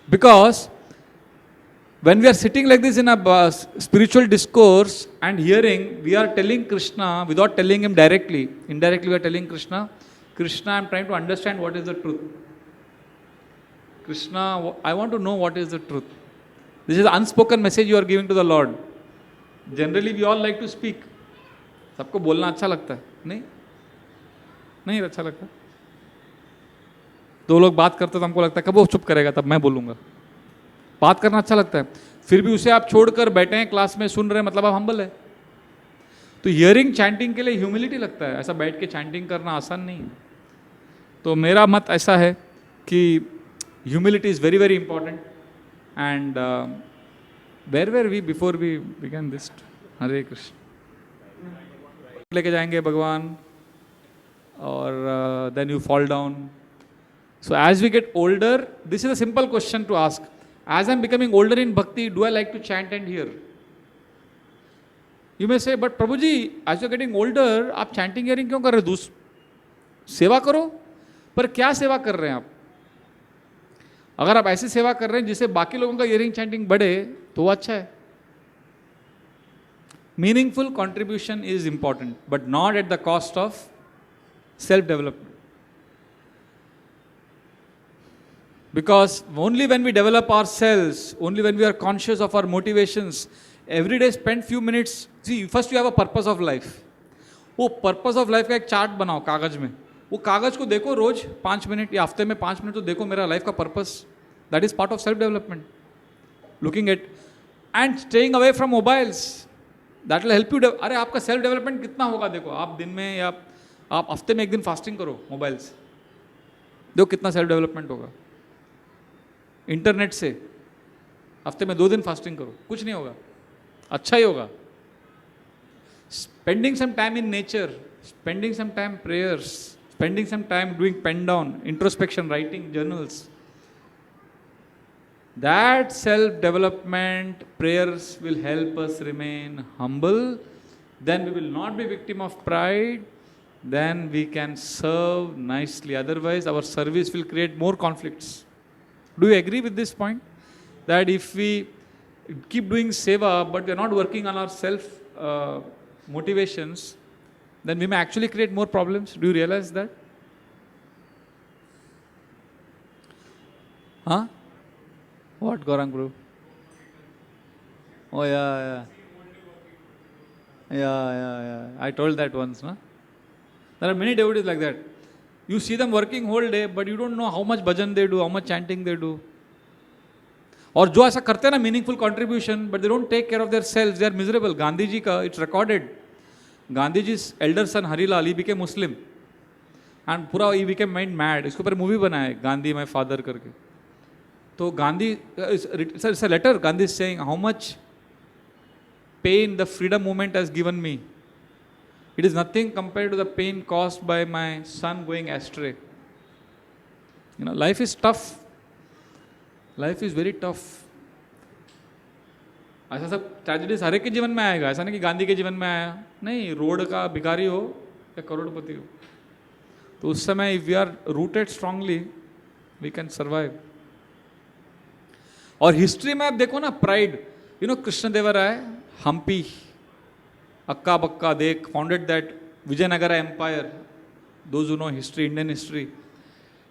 Because when we are sitting like this in a spiritual discourse and hearing, we are telling Krishna without telling him directly. Indirectly we are telling Krishna, Krishna, I am trying to understand what is the truth. Krishna, I want to know what is the truth. This is the unspoken message you are giving to the Lord. Generally we all like to speak. सबको बोलना अच्छा लगता है, नहीं अच्छा लगता। 2 लोग बात करते तो हमको लगता है कब वो चुप करेगा तब मैं बोलूँगा। बात करना अच्छा लगता है, फिर भी उसे आप छोड़कर बैठे हैं क्लास में सुन रहे हैं, मतलब आप हम्बल है। तो हियरिंग चैंटिंग के लिए ह्यूमिलिटी लगता है, ऐसा बैठ के चैंटिंग करना आसान नहीं है। तो मेरा मत ऐसा है कि humility is very very important, and where were we before we began this? Hare Krishna. लेके जाएंगे भगवान और then you fall down. So as we get older, this is a simple question to ask. As I am becoming older in bhakti, do I like to chant and hear? You may say, but Prabhuji, as you are getting older, आप chanting hearing क्यों कर रहे हो? सेवा करो। पर क्या सेवा कर रहे हैं आप? अगर आप ऐसी सेवा कर रहे हैं जिससे बाकी लोगों का हियरिंग चैंटिंग बढ़े तो अच्छा है। Meaningful contribution is important, but not at the cost of self development. Because only when we develop our selves, only when we are conscious of our motivations, every day spend few minutes. See, first you have a purpose of life. वो purpose of life का एक chart बनाओ कागज में, वो कागज को देखो रोज 5 मिनट या हफ्ते में 5 मिनट, तो देखो मेरा लाइफ का purpose. That is part of self development. Looking at and staying away from mobiles, that will help you. अरे आपका सेल्फ डेवलपमेंट कितना होगा देखो, आप दिन में या आप हफ्ते में 1 दिन फास्टिंग करो मोबाइल से, देखो कितना सेल्फ डेवलपमेंट होगा। इंटरनेट से हफ्ते में 2 दिन फास्टिंग करो, कुछ नहीं होगा, अच्छा ही होगा। Spending some time in nature, spending some time prayers, spending some time doing pen down, introspection, writing journals. That self-development, prayers will help us remain humble. Then we will not be victim of pride. Then we can serve nicely. Otherwise, our service will create more conflicts. Do you agree with this point? That if we keep doing seva, but we are not working on our self motivations, then we may actually create more problems. Do you realize that? Huh? What, Gaurang Guru? Oh, yeah. I told that once, no? There are many devotees like that. You see them working whole day, but you don't know how much bhajan they do, how much chanting they do. और जो ऐसा करते हैं ना meaningful contribution, but they don't take care of their self, they are miserable. Gandhi ji का it's recorded. Gandhi ji elder son Harilal, he became Muslim and पूरा he became mind mad. इसके ऊपर मूवी बना है, गांधी माय फादर करके. तो Gandhi it's a letter, Gandhi is saying how much pain the freedom movement has given me. It is nothing compared to the pain caused by my son going astray. You know, life is tough. Life is very tough. ऐसा सब tragedies हर एक के जीवन में आएगा. ऐसा नहीं कि गांधी के जीवन में आया. नहीं, रोड का भिखारी हो या करोड़पति हो, तो उस समय if we are rooted strongly, we can survive. और हिस्ट्री में आप देखो ना, प्राइड. You know, Krishnadevaraya, Hampi, Akka Bakka, they founded that Vijayanagara Empire. Those who know history, Indian history.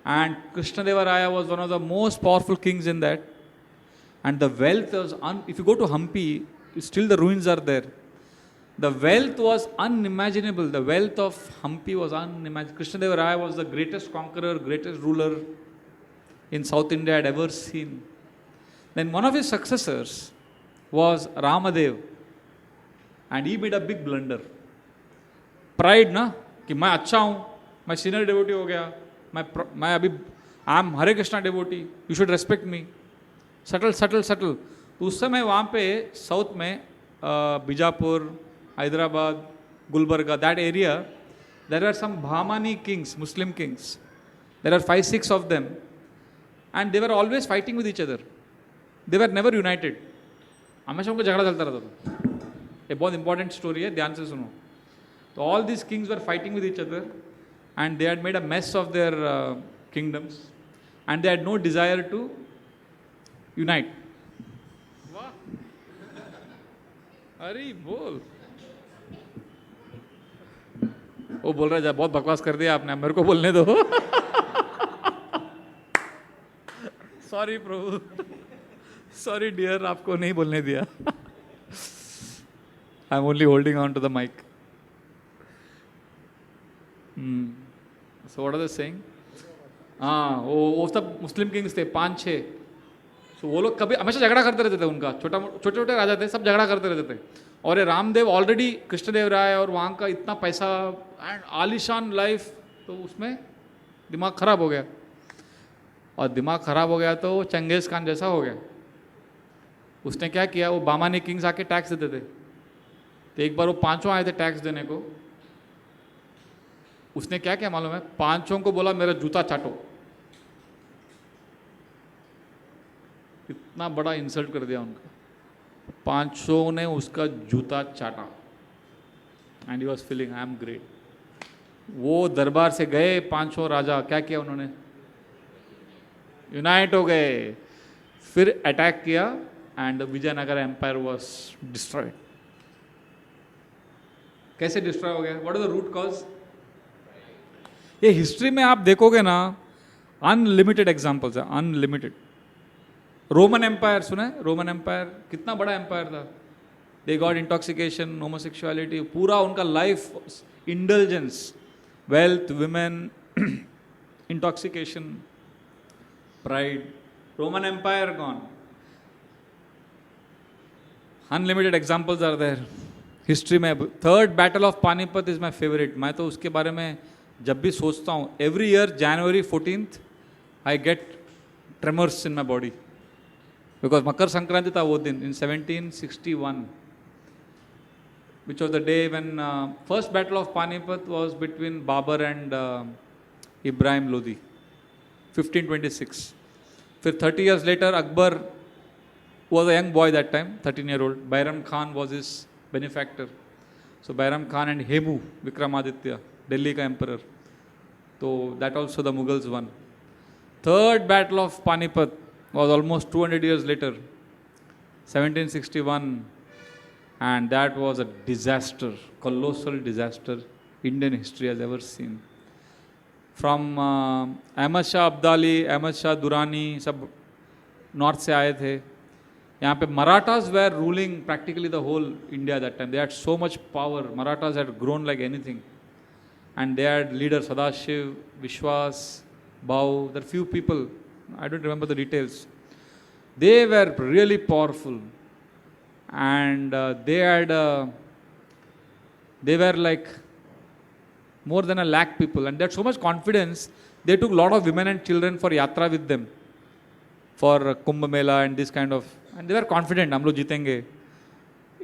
And Krishnadeva was one of the most powerful kings in that. And the wealth was, if you go to Hampi, still the ruins are there. The wealth was unimaginable. The wealth of Hampi was unimaginable. Krishnadeva was the greatest conqueror, greatest ruler in South India I had ever seen. Then one of his successors was Ramadev. And he made a big blunder. Pride ना, कि मैं अच्छा हूँ, मैं senior devotee हो गया, मैं अभी I am Hare Krishna devotee, you should respect me. Subtle. तो उस समय वहाँ पे साउथ में Bijapur, Hyderabad, Gulbarga, that area, there are some Bahmani kings, Muslim kings. There are 5-6 of them. And they were always fighting with each other. They were never united. हमेशा उनको झगड़ा चलता रहता था. एक बहुत इंपॉर्टेंट स्टोरी है, ध्यान से सुनो. तो all this kings were fighting with each other and they had made a mess of their kingdoms and they had no desire to unite. अरे बोल, वो बोल रहा है बहुत बकवास कर दिया आपने, मेरे को बोलने दो. सॉरी प्रभु, सॉरी डियर, आपको नहीं बोलने दिया. I'm only holding on to the mic. So what are they saying? वो सब मुस्लिम किंग्स थे 5-6. So वो लोग कभी हमेशा झगड़ा करते रहते थे. उनका छोटे राजा थे, सब झगड़ा करते रहते थे. और ये रामदेव ऑलरेडी कृष्णदेव राय और वहाँ का इतना पैसा एंड आलिशान लाइफ, तो उसमें दिमाग खराब हो गया. और दिमाग खराब हो गया तो चंगेज खान जैसा हो गया. उसने क्या किया, वो बामानी किंग्स आके टैक्स देते थे. तो एक बार वो 5 आए थे टैक्स देने को. उसने क्या किया मालूम है, 5 को बोला मेरा जूता चाटो. इतना बड़ा इंसल्ट कर दिया उनका. 5 ने उसका जूता चाटा. And he was feeling I am great. वो दरबार से गए 5 राजा, क्या किया उन्होंने, यूनाइट हो गए. फिर अटैक किया and Vijayanagara empire was destroyed. कैसे डिस्ट्रॉय हो गया, what is the root cause? ये हिस्ट्री में आप देखोगे ना, अनलिमिटेड एग्जांपल्स है, अनलिमिटेड. रोमन एम्पायर सुना है? रोमन एम्पायर कितना बड़ा एम्पायर था. दे गॉट इंटॉक्सिकेशन, होमोसेक्सुअलिटी, पूरा उनका life indulgence, wealth, women, intoxication, pride. Roman empire gone. Unlimited examples are there history में. Third battle of Panipat is my favourite. मैं तो उसके बारे में जब भी सोचता हूँ, every year January 14th I get tremors in my body, because Makar Sankranti था वो दिन in 1761, which was the day when first battle of Panipat was between Babur and Ibrahim Lodi, 1526. फिर 30 years later, Akbar was a young boy that time, 13-year-old. Bairam Khan was his benefactor. So Bairam Khan and Hemu, Vikramaditya, Delhi ka emperor. So that also the Mughals won. Third battle of Panipat was almost 200 years later, 1761, and that was a disaster, colossal disaster Indian history has ever seen. From Ahmad Shah Abdali, Ahmad Shah Durrani, सब north से आए थे. यहाँ पे Marathas were ruling practically the whole India that time. They had so much power. Marathas had grown like anything. And they had leaders Sadashiv, Vishwas, Bau. There are few people. I don't remember the details. They were really powerful. And they were like more than 100,000 people. And they had so much confidence. They took a lot of women and children for yatra with them. For Kumbh Mela and this kind of. And they were confident, हम लोग जीतेंगे.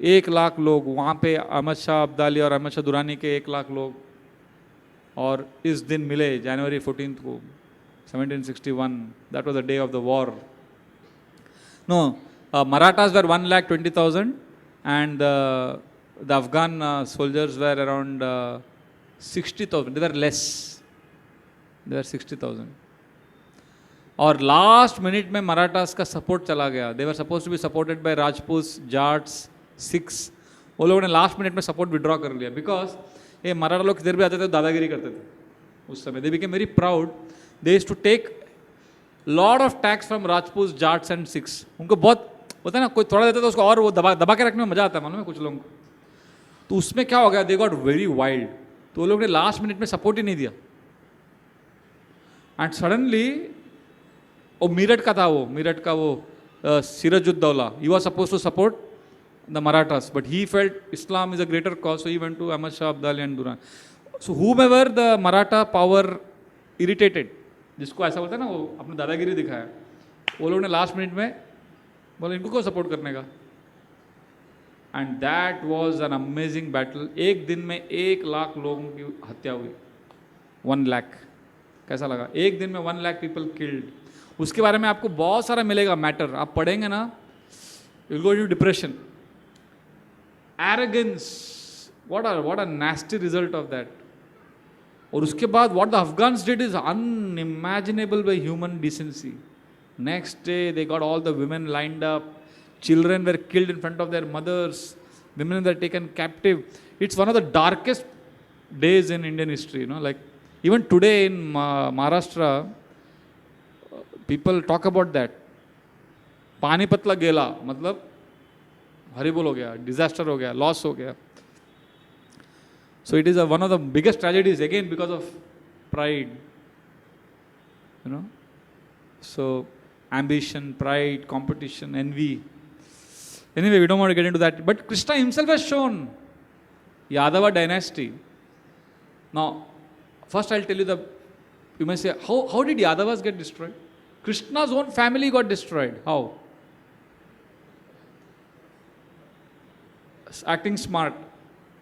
1,00,000 लोग वहाँ पे अहमद शाह अब्दाली और अहमद शाह दुरानी के 1,00,000 लोग. और इस दिन मिले January 14th को 1761. That was the day of the war. No, Marathas were 1,20,000 and the Afghan soldiers were around 60,000. They were less. They were 60,000. और लास्ट मिनट में मराठास का सपोर्ट चला गया. They were suppose to be supported by Rajput, Jats, Sikhs. वो लोगों ने last minute में support withdraw कर लिया बिकॉज ये मराठा लोग किधर भी आते थे दादागिरी करते थे उस समय. They became very proud. They used to take lot of tax from Rajput, Jats and Sikhs. उनको बहुत होता है ना, कोई थोड़ा देता था उसको और वो दबा के रखने में मजा आता है, मालूम है कुछ लोगों को. तो उसमें क्या हो गया, दे गॉट वेरी वाइल्ड. तो वो लोग ने लास्ट मिनट में सपोर्ट ही नहीं दिया. एंड सडनली वो मीरठ का था, मीरठ का सिराजुद्दौला, ही was suppose to support the Marathas but he felt Islam is a greater cause, so he went to Ahmad Shah Abdali and Durran. So however the Maratha power irritated, जिसको ऐसा बोलता है ना वो अपने दादागिरी दिखाया, वो लोगों ने लास्ट मिनट में बोले इनको क्यों सपोर्ट करने का. And that was an amazing battle. एक दिन में 1,00,000 लोगों की हत्या हुई. 1,00,000. कैसा लगा? एक दिन में 1,00,000 पीपल किल्ड. उसके बारे में आपको बहुत सारा मिलेगा मैटर, आप पढ़ेंगे ना, you go to depression. Arrogance, what a nasty result of that. और उसके बाद what the Afghans did is unimaginable by human decency. Next day they got all the women lined up, children were killed in front of their mothers, women were taken captive. It's one of the darkest days in Indian history, you know, like even today in Maharashtra people talk about that. Panipat ला गेला मतलब हरिबोल हो गया, disaster हो गया, loss हो गया. So it is one of the biggest tragedies again because of pride, you know. So ambition, pride, competition, envy. Anyway, we don't want to get into that. But Krishna himself has shown Yadava dynasty. Now, first I'll tell you you may say, how did Yadavas get destroyed? Krishna's own family got destroyed. How? Acting smart.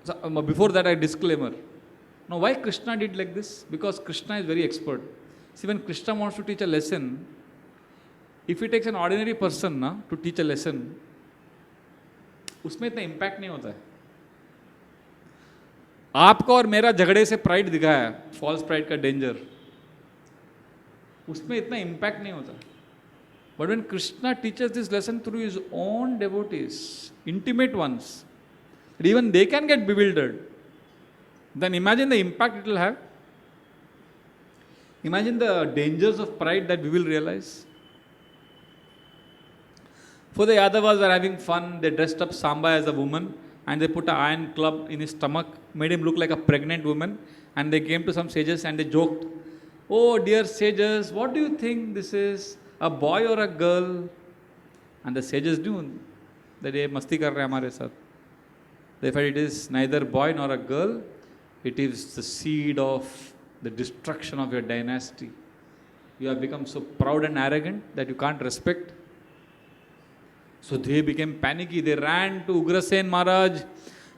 So, before that, a disclaimer. Now, why Krishna did like this? Because Krishna is very expert. See, when Krishna wants to teach a lesson, if he takes an ordinary person to teach a lesson, उसमें इतना impact नहीं होता है. आपका और मेरा झगड़े से प्राइड दिखाया, फॉल्स प्राइड का डेंजर, उसमें इतना इम्पैक्ट नहीं होता. But when Krishna teaches this lesson through his own devotees, intimate ones, even they can get bewildered, then imagine the impact it will have. Imagine the dangers of pride that we will realize. For the Yadavas were having fun, they dressed up Samba as a woman and they put an iron club in his stomach, made him look like a pregnant woman, and they came to some sages and they joked, "Oh dear sages, what do you think this is, a boy or a girl?" And the sages knew that ये मस्ती कर रहे हैं हमारे साथ. They felt it is neither boy nor a girl, it is the seed of the destruction of your dynasty. You have become so proud and arrogant that you can't respect. So they became panicky. They ran to Ugrasen Maharaj.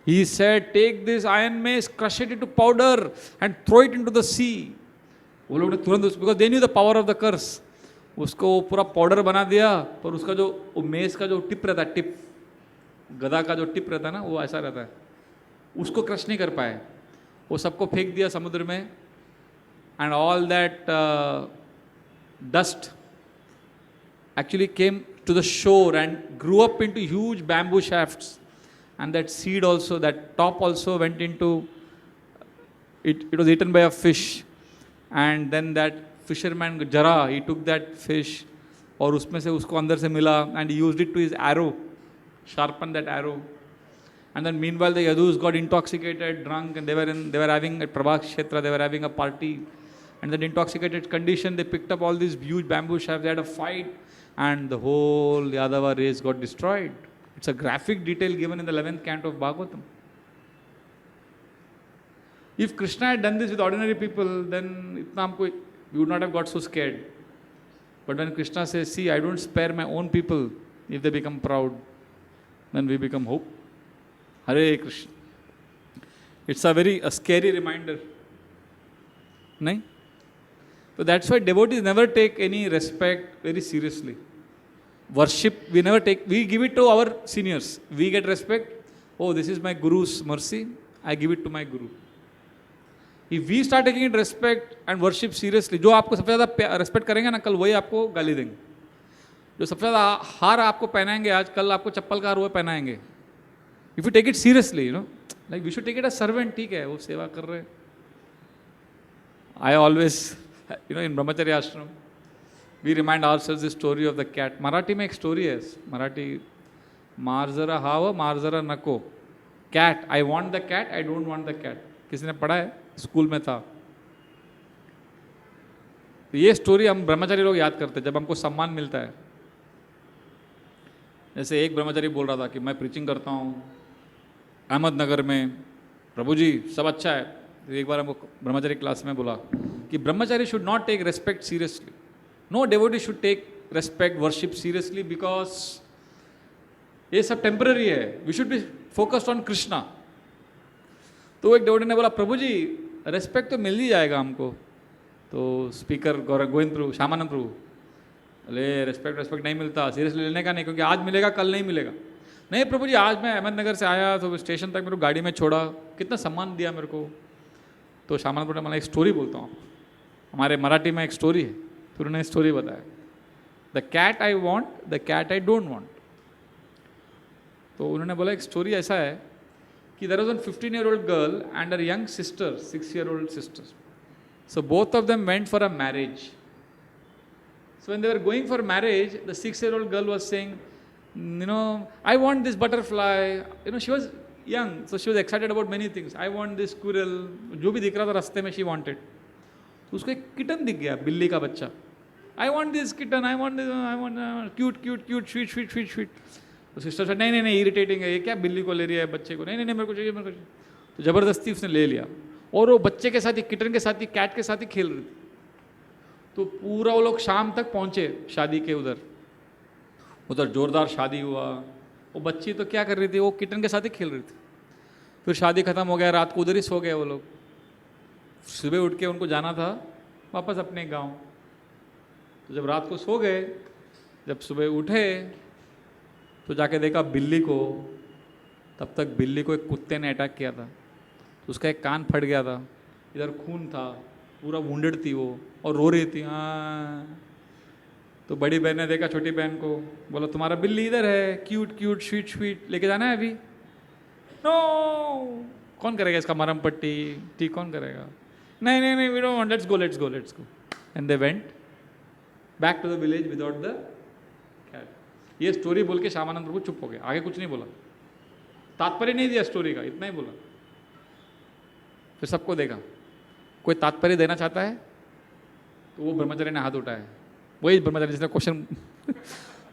He said, "Take this iron mace, crush it into powder and throw it into the sea." वो लोग ने तुरंत उसको they knew the power of the curse, उसको पूरा powder बना दिया, पर उसका जो मेज का जो टिप रहता है, टिप गदा का जो टिप रहता है ना, वो ऐसा रहता है, उसको क्रश नहीं कर पाए, वो सबको फेंक दिया समुद्र में. And all that dust actually came to the shore and grew up into huge bamboo shafts, and that seed also, that top also went into it. It was eaten by a fish, and then that fisherman Jara, he took that fish और उसमें से उसको अंदर से मिला, and he used it to his arrow, sharpen that arrow. And then meanwhile the Yadus got intoxicated, drunk, and they were having at Prabha Kshetra, they were having a party, and that intoxicated condition, they picked up all these huge bamboo shafts, they had a fight, and the whole Yadava race got destroyed. It's a graphic detail given in the 11th canto of Bhagavatam. If Krishna had done this with ordinary people, then we would not have got so scared. But when Krishna says, see, I don't spare my own people if they become proud, then we become hope. Hare Krishna. It's a scary reminder. Nahin? So that's why devotees never take any respect very seriously. Worship, we give it to our seniors. We get respect. Oh, this is my Guru's mercy, I give it to my Guru. If we start taking it respect and worship seriously, जो आपको सबसे ज़्यादा respect करेंगे ना, कल वही आपको गाली देंगे. जो सबसे ज़्यादा हार आपको पहनाएंगे आज, कल आपको चप्पल का हार वो पहनाएंगे. If you take it seriously, like we should take it as servant, ठीक है, वो सेवा कर रहे. I always, in Brahmacharya Ashram, we remind ourselves the story of the cat. Marathi में एक story है, Marathi, मार जरा हाव मार जरा नको. Cat, I want the cat, I don't want the cat. किसी ने पढ़ा है, स्कूल में था. तो ये स्टोरी हम ब्रह्मचारी लोग याद करते हैं जब हमको सम्मान मिलता है. जैसे एक ब्रह्मचारी बोल रहा था कि मैं प्रीचिंग करता हूँ अहमदनगर में, प्रभु जी सब अच्छा है. तो एक बार हमको ब्रह्मचारी क्लास में बोला कि brahmachari should not take respect seriously. No devotee should take respect worship seriously, because ये सब टेम्पररी है. We should be focused on Krishna. तो एक डिवोटी ने बोला, प्रभु जी रेस्पेक्ट तो मिल ही जाएगा हमको. तो स्पीकर गोविंद प्रभु, श्यामानंद प्रभु, अरे रेस्पेक्ट नहीं मिलता, सीरियसली लेने का नहीं, क्योंकि आज मिलेगा कल नहीं मिलेगा. नहीं प्रभु जी, आज मैं अहमदनगर से आया तो स्टेशन तक मेरे को गाड़ी में छोड़ा, कितना सम्मान दिया मेरे को. तो श्यामानंद प्रभु ने मैं एक स्टोरी बोलता हूँ, हमारे मराठी में एक स्टोरी है. तो उन्होंने स्टोरी बताया, the cat I want, the cat I don't want. तो उन्होंने बोला एक स्टोरी ऐसा है कि there was one 15-year-old girl and her young sister, 6-year-old sister. So both of them went for a marriage. So when they were going for marriage, the 6-year-old girl was saying, I want this butterfly. She was young, so she was excited about many things. I want this squirrel. जो भी दिख रहा था रास्ते में, she wanted. तो उसको एक किटन दिख गया, बिल्ली का बच्चा. I want this kitten, I want cute, sweet. तो सिस्टर से नहीं इरिटेटिंग है, ये क्या बिल्ली को ले रही है बच्चे को, नहीं मेरे को चाहिए. तो ज़बरदस्ती उसने ले लिया, और वो बच्चे के साथ ही, किटन के साथ ही, कैट के साथ ही खेल रही थी. तो पूरा वो लोग शाम तक पहुँचे शादी के उधर जोरदार शादी हुआ. वो बच्ची तो क्या कर रही थी, वो किटन के साथ ही खेल रही थी. फिर शादी ख़त्म हो गया, रात को उधर ही सो गए वो लोग. सुबह उठ के उनको जाना था वापस अपने गांव. तो जब रात को सो गए, जब सुबह उठे तो जाके देखा बिल्ली को. तब तक बिल्ली को एक कुत्ते ने अटैक किया था. तो उसका एक कान फट गया था, इधर खून था, पूरा वुंडेड थी वो, और रो रही थी. हाँ. तो बड़ी बहन ने देखा छोटी बहन को, बोला तुम्हारा बिल्ली इधर है, क्यूट स्वीट लेके जाना है अभी. नो, कौन करेगा इसका मरम पट्टी, ठीक कौन करेगा. नहीं we don't want, let's go. And they went back to the village without the cat. ये स्टोरी बोल के श्यामानंद प्रभु चुप हो गए, आगे कुछ नहीं बोला, तात्पर्य नहीं दिया स्टोरी का, इतना ही बोला. फिर सबको देखा, कोई तात्पर्य देना चाहता है. तो वो ब्रह्मचारी ने हाथ उठाया, वही ब्रह्मचारी जिसने क्वेश्चन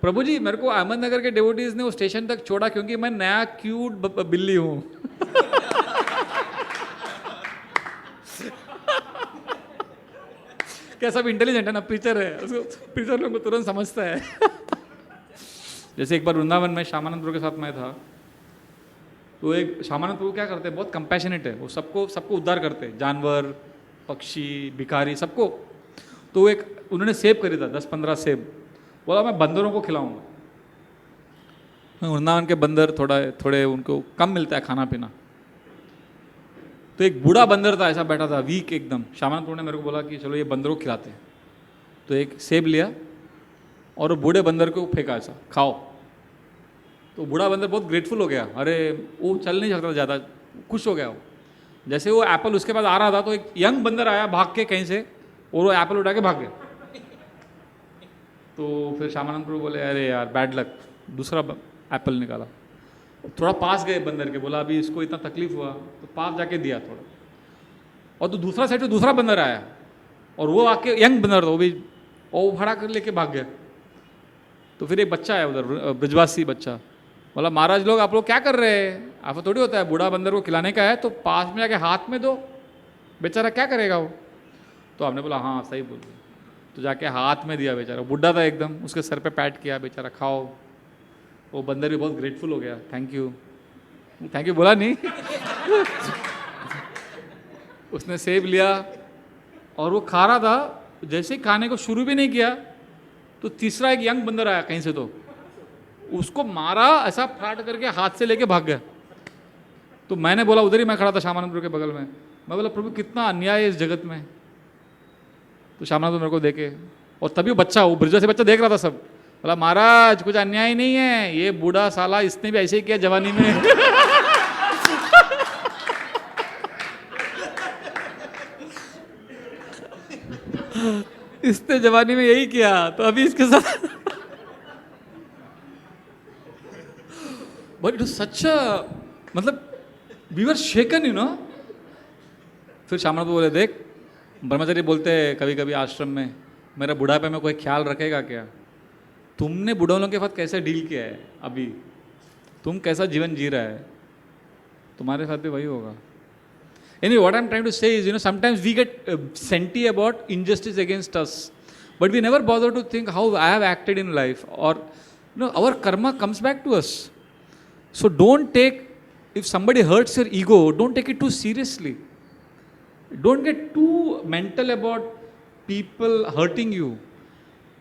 प्रभु जी मेरे को अहमदनगर के डिवोटीज ने वो स्टेशन तक छोड़ा क्योंकि मैं नया क्यूट बिल्ली हूँ. क्या सब इंटेलिजेंट है ना, प्रीचर है, उसको प्रीचर लोगों को तुरंत समझता है. जैसे एक बार वृंदावन में श्यामानंद प्रभु के साथ मैं था. तो एक श्यामानंद प्रभु क्या करते हैं, बहुत कंपैशनेट है, वो सबको उद्धार करते हैं, जानवर, पक्षी, भिखारी, सबको। तो एक उन्होंने सेब खरीदा, 10-15 सेब, बोला मैं बंदरों को खिलाऊंगा। वृंदावन के बंदर थोड़े उनको कम मिलता है खाना पीना। तो एक बूढ़ा बंदर था, ऐसा बैठा था, वीक एकदम। श्यामानंद ने मेरे को बोला कि चलो ये बंदरों को खिलाते हैं। तो एक सेब लिया और वो बूढ़े बंदर को फेंका, ऐसा खाओ। तो बूढ़ा बंदर बहुत ग्रेटफुल हो गया, अरे वो चल नहीं सकता ज़्यादा, खुश हो गया वो। जैसे वो एप्पल उसके पास आ रहा था तो एक यंग बंदर आया भाग के कहीं से, और वो एप्पल उठा के भाग गया। तो फिर श्यामानंद प्रभु बोले अरे यार बैड लक, दूसरा एप्पल निकाला। थोड़ा पास गए बंदर के, बोला अभी इसको इतना तकलीफ हुआ, तो पास जाके दिया थोड़ा। और तो दूसरा साइड से दूसरा बंदर आया, और वो आके यंग बंदर था, वो भी वो भाड़ा कर लेके भाग गया। तो फिर एक बच्चा है उधर, ब्रजवासी बच्चा, बोला महाराज लोग आप लोग क्या कर रहे हैं, आपको थोड़ी होता है बूढ़ा बंदर को खिलाने का है तो पास में जाके हाथ में दो, बेचारा क्या करेगा वो। तो हमने बोला हाँ सही बोल। तो जाके हाथ में दिया, बेचारा बुढ़ा था एकदम, उसके सर पे पैट किया, बेचारा खाओ। वो बंदर भी बहुत ग्रेटफुल हो गया, थैंक यू बोला नहीं। उसने सेब लिया और वो खा रहा था, जैसे ही खाने को शुरू भी नहीं किया तो तीसरा एक यंग बंदर आया कहीं से, तो उसको मारा, ऐसा फाट करके हाथ से लेके भाग गया। तो मैंने बोला, उधर ही मैं खड़ा था श्यामानंद प्रभु के बगल में, मैं बोला प्रभु कितना अन्याय है इस जगत में। तो श्यामानंद मेरे को देखे, और तभी वो बच्चा, वो ब्रज से बच्चा देख रहा था सब, बोला महाराज कुछ अन्याय नहीं है, ये बूढ़ा साला इसने भी ऐसे ही किया जवानी में। इसने जवानी में यही किया तो अभी इसके साथ। But it was such a, मतलब we were shaken, you know. फिर श्यामानंद बोले देख, ब्रह्मचारी बोलते हैं कभी कभी आश्रम में, मेरा बुढ़ापे में कोई ख्याल रखेगा क्या। तुमने बुढ़ों के साथ कैसे डील किया है, अभी तुम कैसा जीवन जी रहा है, तुम्हारे साथ भी वही होगा। Anyway, what I'm trying to say is, sometimes we get senti about injustice against us, but we never bother to think how I have acted in life, or our karma comes back to us. So don't take, if somebody hurts your ego, don't take it too seriously. Don't get too mental about people hurting you.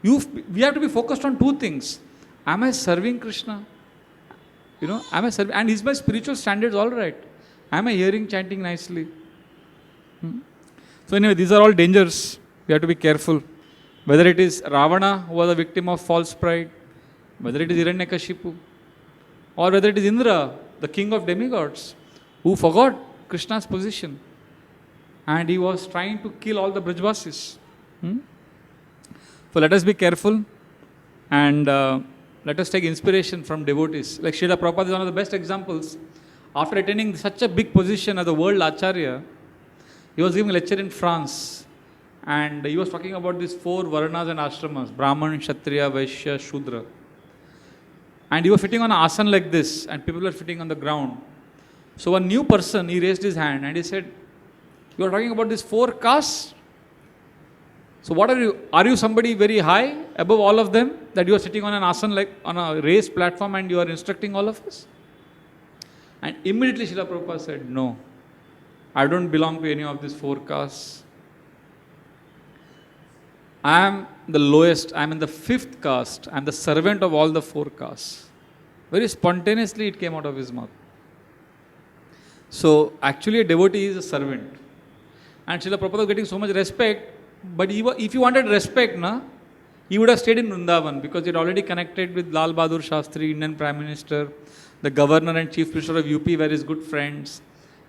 We have to be focused on two things. Am I serving Krishna? Am I serving, and is my spiritual standards all right? Am I hearing chanting nicely? So anyway, these are all dangers. We have to be careful. Whether it is Ravana, who was a victim of false pride, whether it is Hiranyakashipu, or whether it is Indra, the king of demigods, who forgot Krishna's position, and he was trying to kill all the Brajvasis. So let us be careful, and let us take inspiration from devotees. Like Srila Prabhupada is one of the best examples. After attaining such a big position as a world Acharya, he was giving a lecture in France, and he was talking about these 4 Varnas and Ashramas, Brahman, Kshatriya, Vaishya, Shudra. And he was sitting on an asana like this, and people were sitting on the ground. So a new person, he raised his hand and he said, you are talking about these 4 castes? So what are you? Are you somebody very high above all of them, that you are sitting on an asana, like on a raised platform, and you are instructing all of us? And immediately Srila Prabhupada said, no, I don't belong to any of these 4 castes. I am the lowest, I am in the 5th caste, I am the servant of all the 4 castes. Very spontaneously it came out of his mouth. So actually a devotee is a servant. And Srila Prabhupada was getting so much respect, but if he wanted respect, he would have stayed in Vrindavan, because he had already connected with Lal Bahadur Shastri, Indian Prime Minister. The governor and chief minister of UP were his good friends.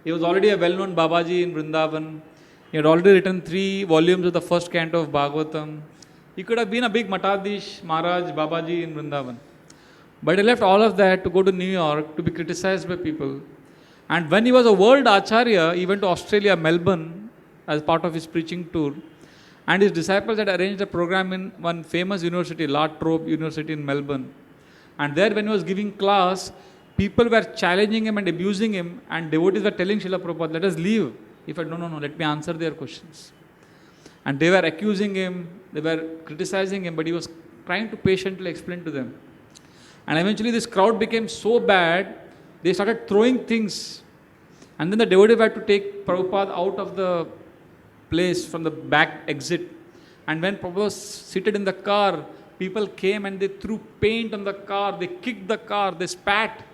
He was already a well-known Babaji in Vrindavan. He had already written 3 volumes of the first canto of Bhagavatam. He could have been a big Matadish, Maharaj, Babaji in Vrindavan. But he left all of that to go to New York to be criticized by people. And when he was a world Acharya, he went to Australia, Melbourne, as part of his preaching tour. And his disciples had arranged a program in one famous university, La Trobe University in Melbourne. And there, when he was giving class, people were challenging him and abusing him, and devotees were telling Srila Prabhupada, let us leave. He said, no, let me answer their questions. And they were accusing him, they were criticizing him, but he was trying to patiently explain to them. And eventually this crowd became so bad, they started throwing things. And then the devotees had to take Prabhupada out of the place from the back exit. And when Prabhupada was seated in the car, people came and they threw paint on the car, they kicked the car, they spat.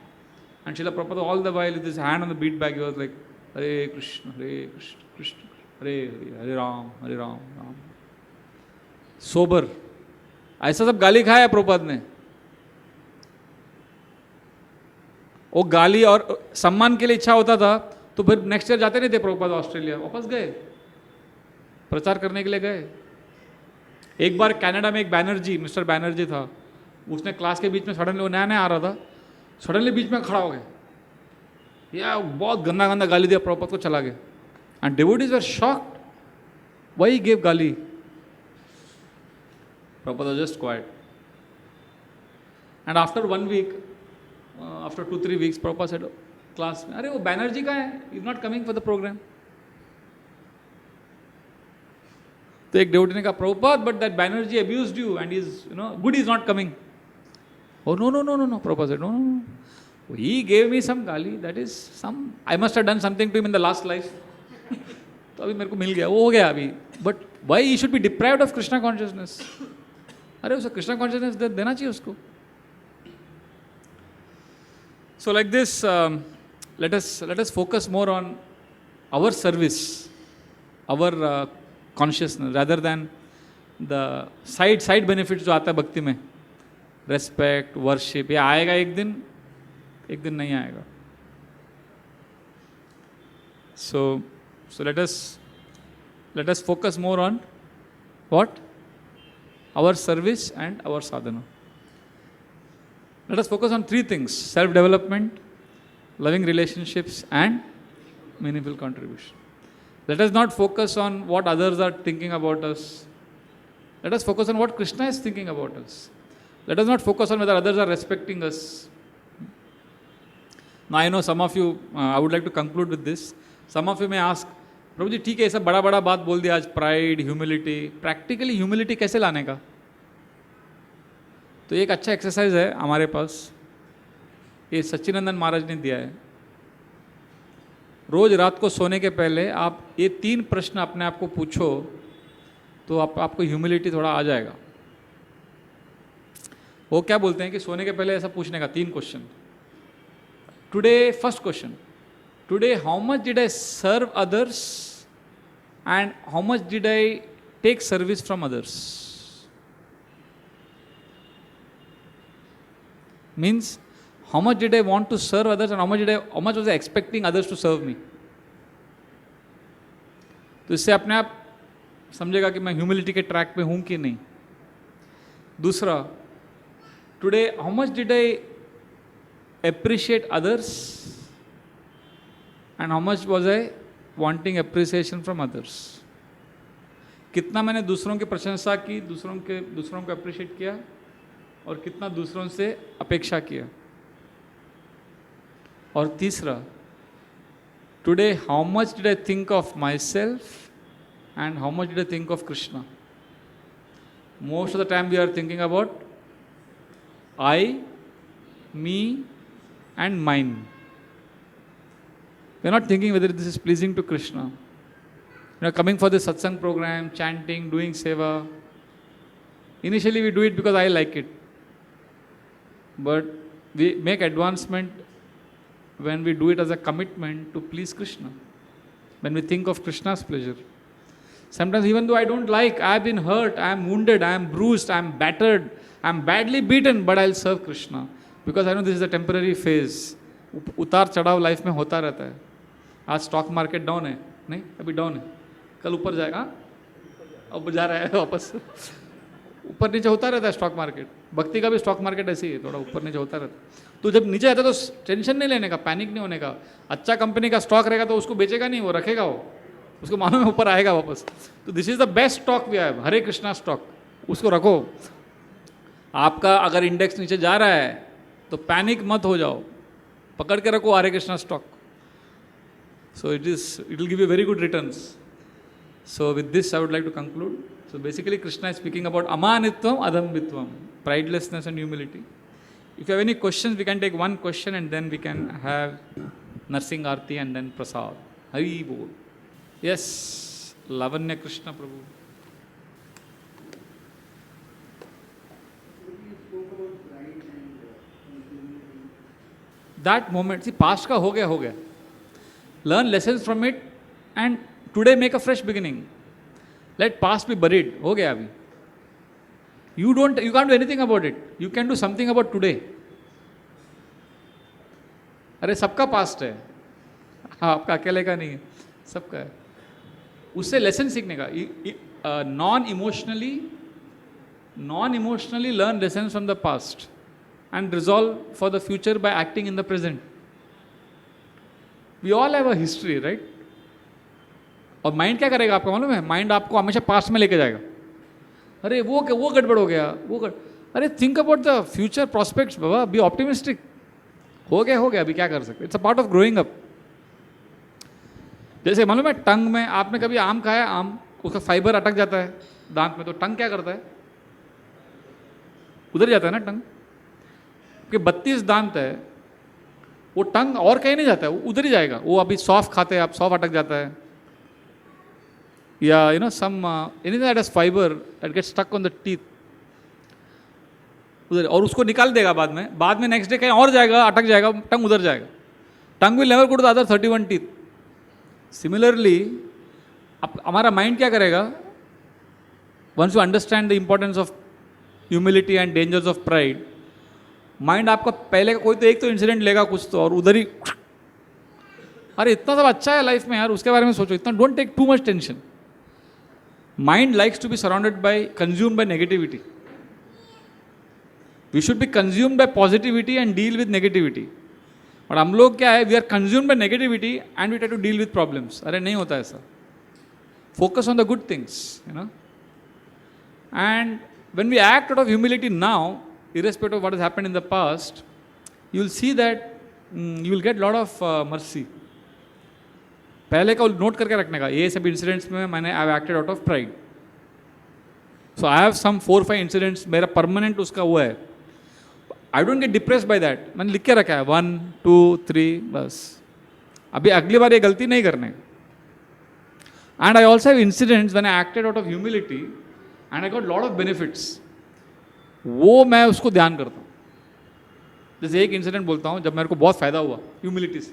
And Srila Prabhupada all the while with his hand on the beat bag, he was like, Hare Krishna, Krishna, Hare Hare, Hare Ram, Ram. Sober. ऐसा सब गाली खाया प्रभुपाद ने. वो गाली और सम्मान के लिए इच्छा होता था तो फिर नेक्स्ट ईयर जाते नहीं थे प्रभुपाद ऑस्ट्रेलिया, वापस गए, प्रचार करने के लिए गए. एक बार कनाडा में एक बैनर्जी, मिस्टर बैनर्जी था, उसने क्लास के बीच में सडनली, वो नया नया आ रहा था, सडनली बीच में खड़ा हो गया, या बहुत गंदा गंदा गाली दिया प्रभुपाद को, चला गया. And devotees were shocked, why he gave गाली. Prabhupada was just quiet. And after 1 week, after 2-3 weeks, Prabhupada said, class में, अरे वो बैनर्जी का है, he's not coming for the program. तो एक devotee ने कहा, Prabhupada, but that Banerjee abused you and he's, good he's not coming. Oh, no. Prabhupada said, no. He gave me some gali, that is some, I must have done something to him in the last life. तो अभी मेरे को मिल गया, वो हो गया अभी. But why he should be deprived of Krishna consciousness? अरे उसे कृष्णा कॉन्शियसनेस देना चाहिए उसको. So like this, let us focus more on our service, our consciousness, rather than the side benefits जो आता है भक्ति में, respect, worship, ये आएगा एक दिन नहीं आएगा. So let us focus more on what? Our service and our sadhana. Let us focus on 3 things: self-development, loving relationships, and meaningful contribution. Let us not focus on what others are thinking about us. Let us focus on what Krishna is thinking about us. Let us not focus on whether others are respecting us. Now I know some of you, I would like to conclude with this. Some of you may ask, प्रभु जी ठीक है, ऐसा बड़ा बड़ा बात बोल दिया आज, pride, humility, practically humility कैसे लाने का? तो एक अच्छा एक्सरसाइज है हमारे पास, ये सच्चिनंदन महाराज ने दिया है. रोज रात को सोने के पहले आप ये 3 प्रश्न अपने आप को पूछो तो आपको ह्यूमिलिटी थोड़ा आ जाएगा. वो क्या बोलते हैं कि सोने के पहले ऐसा पूछने का 3 question. Today, first question, today how much did I serve others and how much did I take service from others? Means how much did I want to serve others and how much was I expecting others to serve me? तो इससे अपने आप समझेगा कि मैं humility के track पे हूँ कि नहीं. दूसरा, today how much did I appreciate others and how much was I wanting appreciation from others? कितना मैंने दूसरों की प्रशंसा की, दूसरों को अप्रिशिएट किया, और कितना दूसरों से अपेक्षा किया. और तीसरा, today how much did I think of myself and how much did I think of Krishna? Most of the time we are thinking about I, me and mine. We are not thinking whether this is pleasing to Krishna. Coming for this satsang program, chanting, doing seva. Initially we do it because I like it. But we make advancement when we do it as a commitment to please Krishna. When we think of Krishna's pleasure. Sometimes even though I don't like, I have been hurt, I am wounded, I am bruised, I am battered, I am badly beaten, but I will serve Krishna. Because I know this is a temporary phase. उतार चढ़ाव life में होता रहता है. आज stock market down है, नहीं अभी डाउन है, कल ऊपर जाएगा, अब जा रहा है वापस. ऊपर नीचे होता रहता है स्टॉक मार्केट. भक्ति का भी स्टॉक मार्केट ऐसे ही है, थोड़ा ऊपर नीचे होता रहता है. तो जब नीचे आता है तो टेंशन नहीं लेने का, पैनिक नहीं होने का. अच्छा कंपनी का स्टॉक रहेगा तो उसको बेचेगा नहीं, वो रखेगा, वो उसको मालूम है ऊपर आएगा वापस. तो this is the best stock we have, Hare Krishna stock, उसको रखो. आपका अगर इंडेक्स नीचे जा रहा है तो पैनिक मत हो जाओ, पकड़ के रखो Hare Krishna stock. So it will give you very good returns. So with this I would like to conclude. So basically Krishna is speaking about amanitvam, adambitvam, pridelessness and humility. If you have any questions, we can take one question and then we can have Narsingh Aarti and then Prasad. Hari Bol. Yes, Lavanya Krishna Prabhu. That moment, see, past का हो गया. Learn lessons from it and today make a fresh beginning. Let past be buried. हो गया अभी. You can't do anything about it. You can do something about today. अरे सबका past है, आपका अकेले का नहीं है, सबका है. उससे लेसन सीखने का. Non emotionally learn lesson from the past and resolve for the future by acting in the present. We all have a history, right? और माइंड क्या करेगा आपको मालूम है? माइंड आपको हमेशा पास्ट में लेके जाएगा. अरे वो गड़बड़ हो गया, अरे think about the future prospects Baba, be optimistic. हो गया, अभी क्या कर सकते. It's a part of growing up. जैसे मालूम है, टंग में आपने कभी आम खाया, आम उसका फाइबर अटक जाता है दांत में, तो टंग क्या करता है? उधर जाता है ना टंग. कि 32 दांत है, वो टंग और कहीं नहीं जाता है, वो उधर ही जाएगा. वो अभी सॉफ खाते हैं आप, सॉफ अटक जाता है, या some anything that has fibre that gets stuck on the teeth उधर, और उसको निकाल देगा बाद में नेक्स्ट डे कहीं और जाएगा, अटक जाएगा, टंग उधर जाएगा. Tongue will never go to the other 31 teeth. Similarly हमारा माइंड क्या करेगा? Once you understand the importance of humility and dangers of pride, mind आपका पहले का कोई तो एक तो इंसिडेंट लेगा कुछ तो, और उधर ही अरे इतना सब अच्छा है लाइफ में यार, उसके बारे में सोचो. इतना don't take too much tension. Mind likes to be surrounded by, consumed by negativity. We should be consumed by positivity and deal with negativity. और हम लोग क्या है, we are consumed by negativity and we try to deal with problems. अरे नहीं होता ऐसा. Focus on the good things, and when we act out of humility now, irrespective of what has happened in the past, you will see that you will get lot of mercy. पहले का note करके रखने का, ये सब incidents में मैंने I have acted out of pride. So I have some 4-5 incidents, मेरा परमानेंट उसका वो है. I don't get depress by that. मैंने लिख के रखा है 1, 2, 3 बस. अभी अगली बार ये गलती नहीं करने. And I also have incidents when I acted out of humility and I got lot of benefits. वो मैं उसको ध्यान करता हूँ. जैसे एक इंसिडेंट बोलता हूँ, जब मेरे को बहुत फ़ायदा हुआ ह्यूमिलिटी से,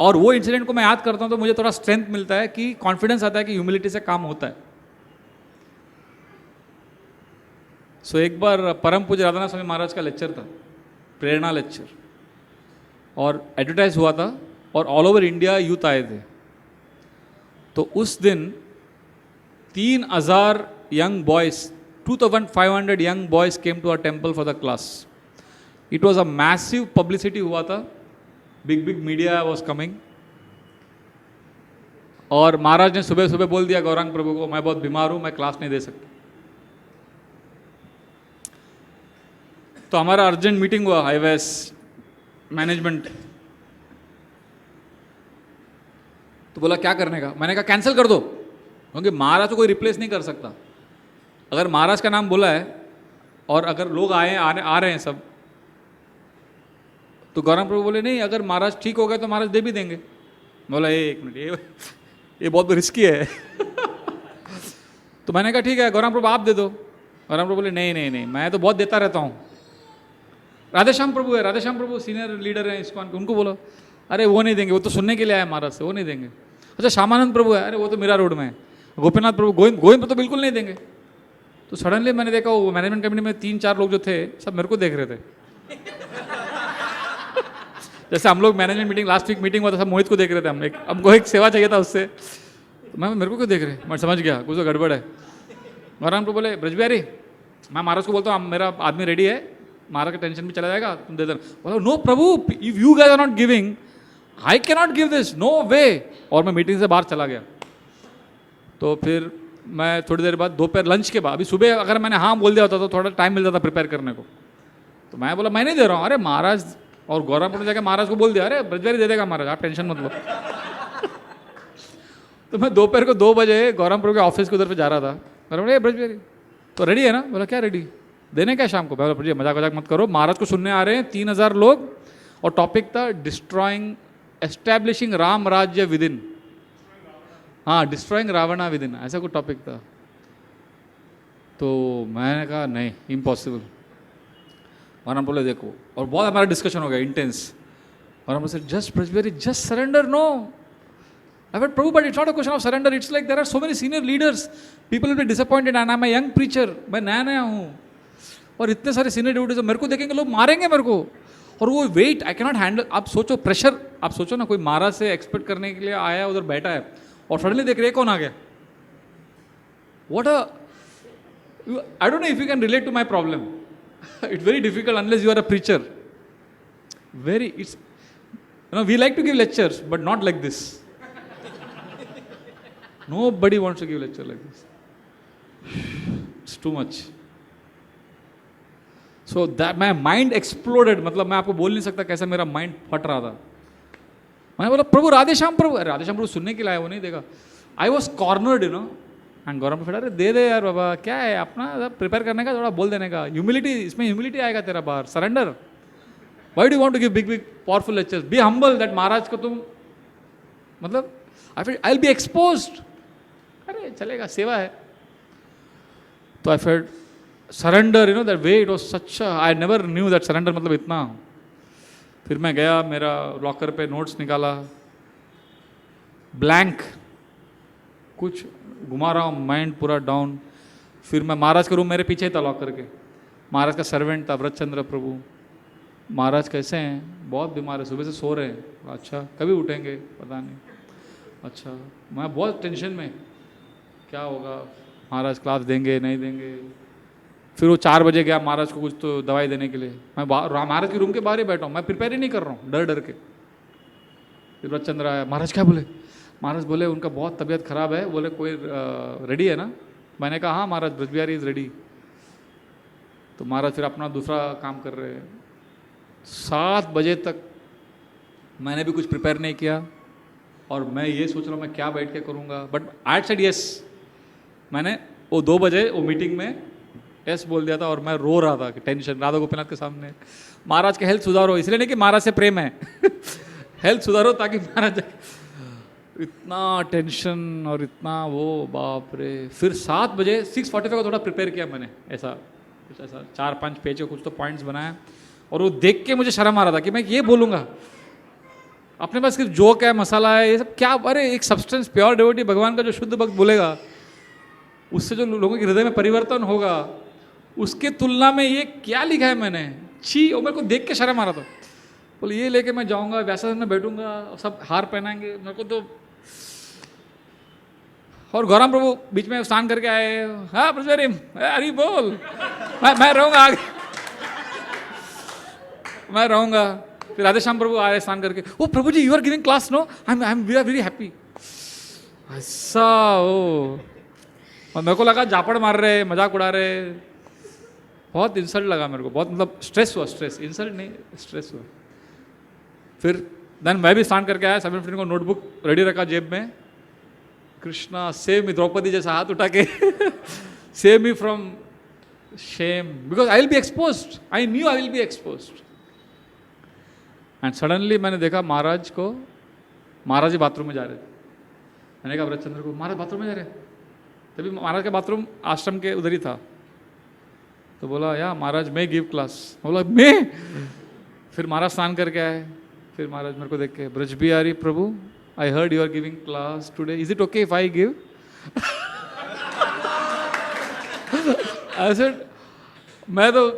और वो इंसिडेंट को मैं याद करता हूँ तो मुझे थोड़ा स्ट्रेंथ मिलता है, कि कॉन्फिडेंस आता है कि ह्यूमिलिटी से काम होता है. सो एक बार परम पूज्य राधानाथ स्वामी महाराज का लेक्चर था, प्रेरणा लेक्चर, और एडवर्टाइज हुआ था, और ऑल ओवर इंडिया यूथ आए थे. तो उस दिन 3000 young boys, 2500 young boys came to our temple for the class. It was a massive publicity हुआ था, big media was coming. और महाराज ने सुबह सुबह बोल दिया गौरांग प्रभु को, मैं बहुत बीमार हूँ, मैं क्लास नहीं दे सकता. तो हमारा अर्जेंट मीटिंग हुआ हाईवेस मैनेजमेंट. तो बोला क्या करने का? मैंने कहा कैंसिल कर दो, क्योंकि महाराज को कोई रिप्लेस नहीं कर सकता. अगर महाराज का नाम बोला है और अगर लोग आ रहे हैं सब, तो गौरांग प्रभु बोले नहीं, अगर महाराज ठीक हो गए तो महाराज दे भी देंगे. बोला एक मिनट, ये बहुत रिस्की है. तो मैंने कहा ठीक है गौरांग प्रभु आप दे दो. गौरांग प्रभु बोले नहीं, मैं तो बहुत देता रहता हूँ. राधेश्याम प्रभु है, राधेश्याम प्रभु सीनियर लीडर हैं इस्कॉन के, उनको बोलो. अरे वो नहीं देंगे, वो तो सुनने के लिए आया महाराज से, वो नहीं देंगे. अच्छा श्यामानंद प्रभु है, अरे वो तो मीरा रोड में है. गोपीनाथ प्रभु, गोविंद तो बिल्कुल नहीं देंगे. तो सडनली मैंने देखा वो मैनेजमेंट कमेटी में 3-4 लोग जो थे सब मेरे को देख रहे थे. जैसे हम लोग management meeting, last week meeting हुआ था, सब मोहित को देख रहे थे. हमको एक सेवा चाहिए था उससे. तो मैं मेरे को क्यों देख रहे, मैं समझ गया कुछ तो गड़बड़ है. गौरांग प्रभु बोले ब्रज बिहारी, मैं महाराज को बोलता हूँ मेरा आदमी रेडी है, महाराज का टेंशन भी चला जाएगा, तुम दे देना. बोला no Prabhu, if you guys are not giving, I can not give this, no way. और मैं मीटिंग से बाहर चला गया. तो फिर मैं थोड़ी देर बाद दोपहर लंच के बाद, अभी सुबह अगर मैंने हाँ बोल दिया होता तो थोड़ा टाइम मिल जाता प्रिपेयर करने को. तो मैं बोला मैं नहीं दे रहा हूँ. अरे महाराज, और गौरव ने जाकर महाराज को बोल दिया, अरे ब्रजबिहारी दे देगा महाराज, आप टेंशन मत लो. तो मैं दोपहर को 2 बजे गौरव प्रभु के ऑफिस के उधर पे जा रहा था. बोला ब्रजबिहारी तो रेडी है ना? बोला क्या रेडी, देने क्या शाम को? बोला मजाक मत करो, महाराज को सुनने आ रहे हैं 3000 लोग, और टॉपिक था डिस्ट्रॉइंग, एस्टैब्लिशिंग राम राज्य विद इन. हाँ, डिस्ट्रॉइंग रावणा विद इन, ऐसा कोई टॉपिक था। तो मैंने कहा नहीं, इम्पॉसिबल। और हम बोले देखो, और बहुत हमारा डिस्कशन हो गया इंटेंस, और हम बोले just Brajbihari just surrender, no. I said Prabhu but it's not a question of surrender, it's like there are so many senior leaders, people will be disappointed and I am a young preacher, मैं नया नया हूँ, और इतने सारे senior devotees मेरे को देखेंगे लोग मारेंगे मेरे को, और वो वेट आई कैनॉट हैंडल। आप सोचो प्रेशर, आप सोचो ना, कोई महाराज से एक्सपेक्ट करने के लिए आया उधर बैठा है, और सडनली देख रहे कौन आ गया। What a, I don't know if you can relate to my problem. It's very difficult unless you are a preacher. Very it's, you know, we like to give lectures but not like this. Nobody wants to give lecture like this. It's too much. So that my mind exploded, मतलब मैं आपको बोल नहीं सकता कैसा मेरा mind फट रहा था। मैंने बोला प्रभु राधेश्याम प्रभु, अरे राधेश्याम प्रभु सुनने के लिए आया, वो नहीं देगा। I was cornered, you know, and Gaurav फिर अरे दे दे यार बाबा, क्या है अपना प्रिपेयर करने का, थोड़ा बोल देने का, ह्यूमिलिटी, इसमें ह्यूमिलिटी आएगा तेरा बाहर, surrender. Why do you want to give big, big, powerful lectures? Be humble that महाराज को तुम, मतलब I'll be exposed. अरे चलेगा, सेवा है। तो I felt surrender, you know, that way it was such a, I never knew that surrender मतलब इतना। फिर मैं गया, मेरा लॉकर पे नोट्स निकाला, ब्लैंक, कुछ घुमा रहा हूँ, माइंड पूरा डाउन। फिर मैं महाराज के रूम मेरे पीछे ही था लॉकर के, महाराज का सर्वेंट था व्रतचंद्र प्रभु। महाराज कैसे हैं? बहुत बीमार है, सुबह से सो रहे हैं। अच्छा, कभी उठेंगे पता नहीं। अच्छा, मैं बहुत टेंशन में, क्या होगा, महाराज क्लास देंगे नहीं देंगे। फिर वो 4 बजे गया महाराज को कुछ तो दवाई देने के लिए, मैं महाराज के रूम के बाहर ही बैठा हूँ, मैं प्रिपेयर ही नहीं कर रहा हूँ, डर डर के। फिर व्रतचंद्र आया, महाराज क्या बोले? महाराज बोले उनका बहुत तबीयत खराब है, बोले कोई रेडी है ना? मैंने कहा हाँ महाराज, ब्रजबिहारी इज़ रेडी। तो महाराज फिर अपना दूसरा काम कर रहे हैं। 7 बजे तक मैंने भी कुछ प्रिपेयर नहीं किया, और मैं ये सोच रहा हूँ मैं क्या बैठ के करूँगा, बट आई सेड यस। मैंने वो 2 बजे वो मीटिंग में यस बोल दिया था, और मैं रो रहा था कि टेंशन, राधा गोपीनाथ के सामने। महाराज के हेल्थ सुधारो, इसलिए नहीं कि महाराज से प्रेम है हेल्थ सुधारो ताकि महाराज, इतना टेंशन और इतना वो, बाप रे। फिर 7 बजे 6:45 को थोड़ा प्रिपेयर किया मैंने, ऐसा कुछ ऐसा 4-5 पेज का कुछ तो पॉइंट्स बनाया, और वो देख के मुझे शर्म आ रहा था कि मैं ये बोलूँगा, अपने पास सिर्फ जोक है, मसाला है, ये सब क्या। अरे एक सब्सटेंस, प्योर डिवोटी भगवान का जो शुद्ध भक्त बोलेगा, उससे जो लोगों के हृदय में परिवर्तन होगा, उसके तुलना में ये क्या लिखा है मैंने, छी। और मेरे को देख के शर्म आ रहा था। बोले ये लेके मैं जाऊँगा व्यासासन में बैठूंगा, सब हार पहनाएंगे मेरे को तो। और गौराम प्रभु बीच में स्नान करके आए, हाँ ब्रजबिहारी अरे बोल, मैं रहूँगा आगे, मैं रहूँगा। फिर राधेश्याम प्रभु आए स्नान करके, oh Prabhu ji you are giving class no, I am we are very happy. ऐसा ओ, और मेरे को लगा जापड़ मार रहे, मजाक उड़ा रहे। बहुत इंसल्ट लगा मेरे को, बहुत मतलब स्ट्रेस हुआ, स्ट्रेस, इंसल्ट नहीं स्ट्रेस हुआ। फिर देन मैं भी स्नान करके आया, 7:15 को नोटबुक रेडी रखा जेब में, कृष्णा सेव मी, द्रौपदी जैसा हाथ उठा के save me from shame because I will be exposed, I knew I will be exposed. And suddenly मैंने देखा महाराज को, महाराज ही बाथरूम में जा रहे थे। मैंने कहा व्रतचंद्र को, महाराज बाथरूम में जा रहे हैं। तभी महाराज का बाथरूम आश्रम के उधर ही था। तो बोला या महाराज मैं गिव क्लास। बोला मैं? फिर महाराज स्नान करके आए। फिर महाराज मेरे को देख के, Brajbihari Prabhu I heard you are giving class today, is it okay if I give? I said, मैं तो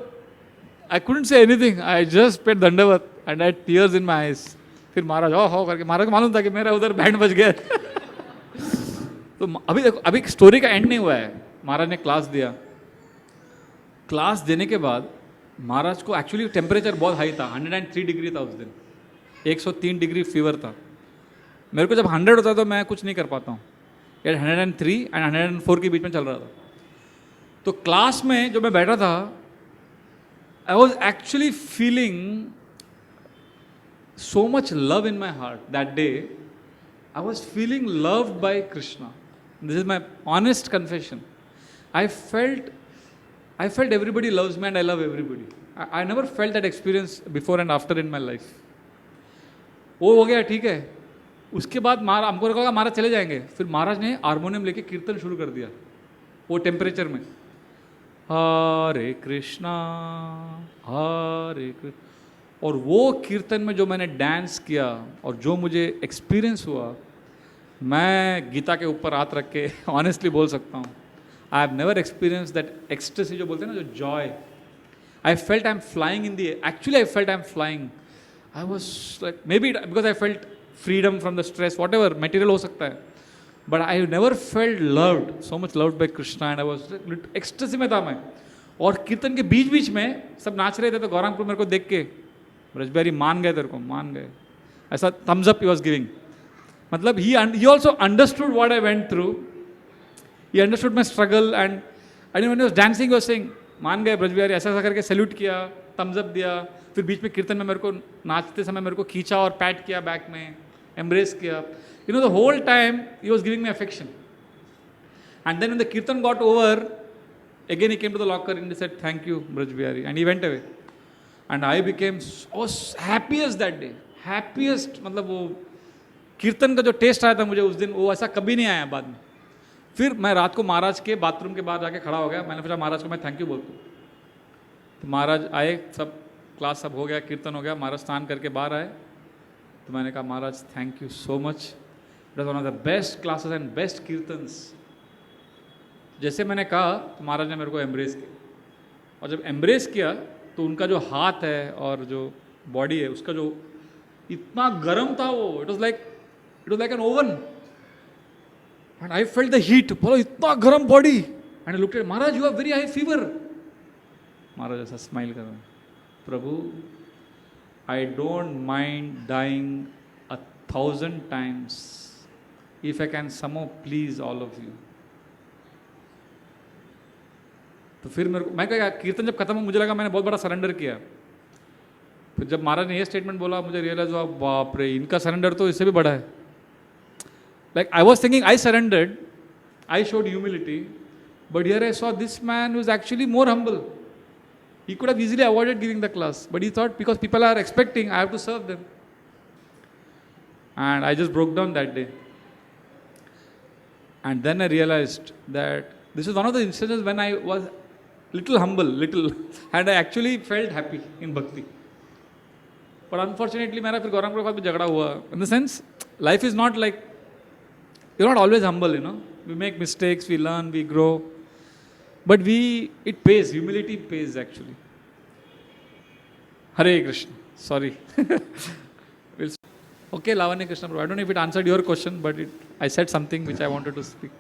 I couldn't say anything. I just paid दंडवत and I had tears in my eyes. फिर महाराज हो करके, महाराज को मालूम था कि मेरा उधर बैंड बज गया। तो अभी देखो, अभी स्टोरी का एंड नहीं हुआ है। महाराज ने क्लास दिया। क्लास देने के बाद महाराज को एक्चुअली टेम्परेचर बहुत हाई था, 103 डिग्री था उस दिन, 103 डिग्री फीवर था। मेरे को जब 100 होता है तो मैं कुछ नहीं कर पाता हूँ, यार 103 एंड 104 के बीच में चल रहा था। तो क्लास में जो मैं बैठा था, I was actually feeling so much love in my heart that day. I was feeling loved by Krishna. This is my honest confession. I felt everybody loves me and I love everybody. I never felt that experience before and after in my life. वो हो गया ठीक है, उसके बाद महाराज हमको लगा महाराज चले जाएंगे, फिर महाराज ने हारमोनियम लेके कीर्तन शुरू कर दिया वो टेम्परेचर में, हरे कृष्णा हरे कृष्ण। और वो कीर्तन में जो मैंने डांस किया और जो मुझे एक्सपीरियंस हुआ, मैं गीता के ऊपर हाथ रख के ऑनेस्टली बोल सकता हूँ, I have never experience that ecstasy जो बोलते हैं ना, जो Joy. I felt I am flying in the, actually I felt I am flying. I was like, may be because I felt freedom from the stress, what ever material हो सकता है, but I never felt loved, so much loved by Krishna, and I was ecstasy में था मैं। और कीर्तन के बीच बीच में सब नाच रहे थे, तो गौरांगपुर मेरे को देख के, ब्रज बिहारी मान गए तेरे को, मान गए, ऐसा thumbs up he was giving. मतलब he also understood what I went through. He understood my struggle, and when he was dancing he was saying, मान गए ब्रज बिहारी, ऐसा ऐसा करके सैल्यूट किया, थम्स अप दिया। फिर बीच में कीर्तन में मेरे को नाचते समय मेरे को खींचा और पैट किया बैक में, एम्ब्रेस किया। You know, the whole time he was giving me affection. And then when the kirtan got over, again he came to the locker and he said, thank you Braj Bihari, and he went away. And I became so happiest that day, happiest, मतलब वो कीर्तन का जो test आया था मुझे उस दिन, वो ऐसा कभी नहीं आया बाद में। फिर मैं रात को महाराज के बाथरूम के बाहर जाके खड़ा हो गया, मैंने सोचा महाराज को मैं थैंक यू बोलता हूँ। तो महाराज आए, सब क्लास सब हो गया, कीर्तन हो गया, महाराज स्नान करके बाहर आए, तो मैंने कहा Maharaj thank you so much, it was one of the best classes and best kirtans. जैसे मैंने कहा तो महाराज ने मेरे को एम्ब्रेस किया, और जब एम्ब्रेस किया तो उनका जो हाथ है और जो बॉडी है उसका जो इतना गर्म था वो, it was like an oven, and I felt the heat. बोलो इतना गर्म body, and I looked at Maharaj, you have very high fever. महाराज ऐसा स्माइल कर रहे हैं, प्रभु I don't mind dying 1,000 times if I can somehow please all of you. तो फिर मेरे को, मैं क्या, कीर्तन जब खत्म हो मुझे लगा मैंने बहुत बड़ा सरेंडर किया। फिर जब महाराज ने ये स्टेटमेंट बोला मुझे रियलाइज हुआ, बाप रे, इनका सरेंडर तो इससे भी बड़ा है। Like I was thinking I surrendered, I showed humility, but here I saw this man who is actually more humble. He could have easily avoided giving the class, but he thought because people are expecting, I have to serve them. And I just broke down that day. And then I realized that this is one of the instances when I was little humble, and I actually felt happy in bhakti. But unfortunately, मेरा फिर गौरांगपुर के बाद भी झगड़ा हुआ. In the sense, life is not like, you're not always humble, you know. We make mistakes, we learn, we grow. But it pays, humility pays actually. Hare Krishna. Sorry. Okay, Lavanya Krishna, I don't know if it answered your question, but I said something which I wanted to speak.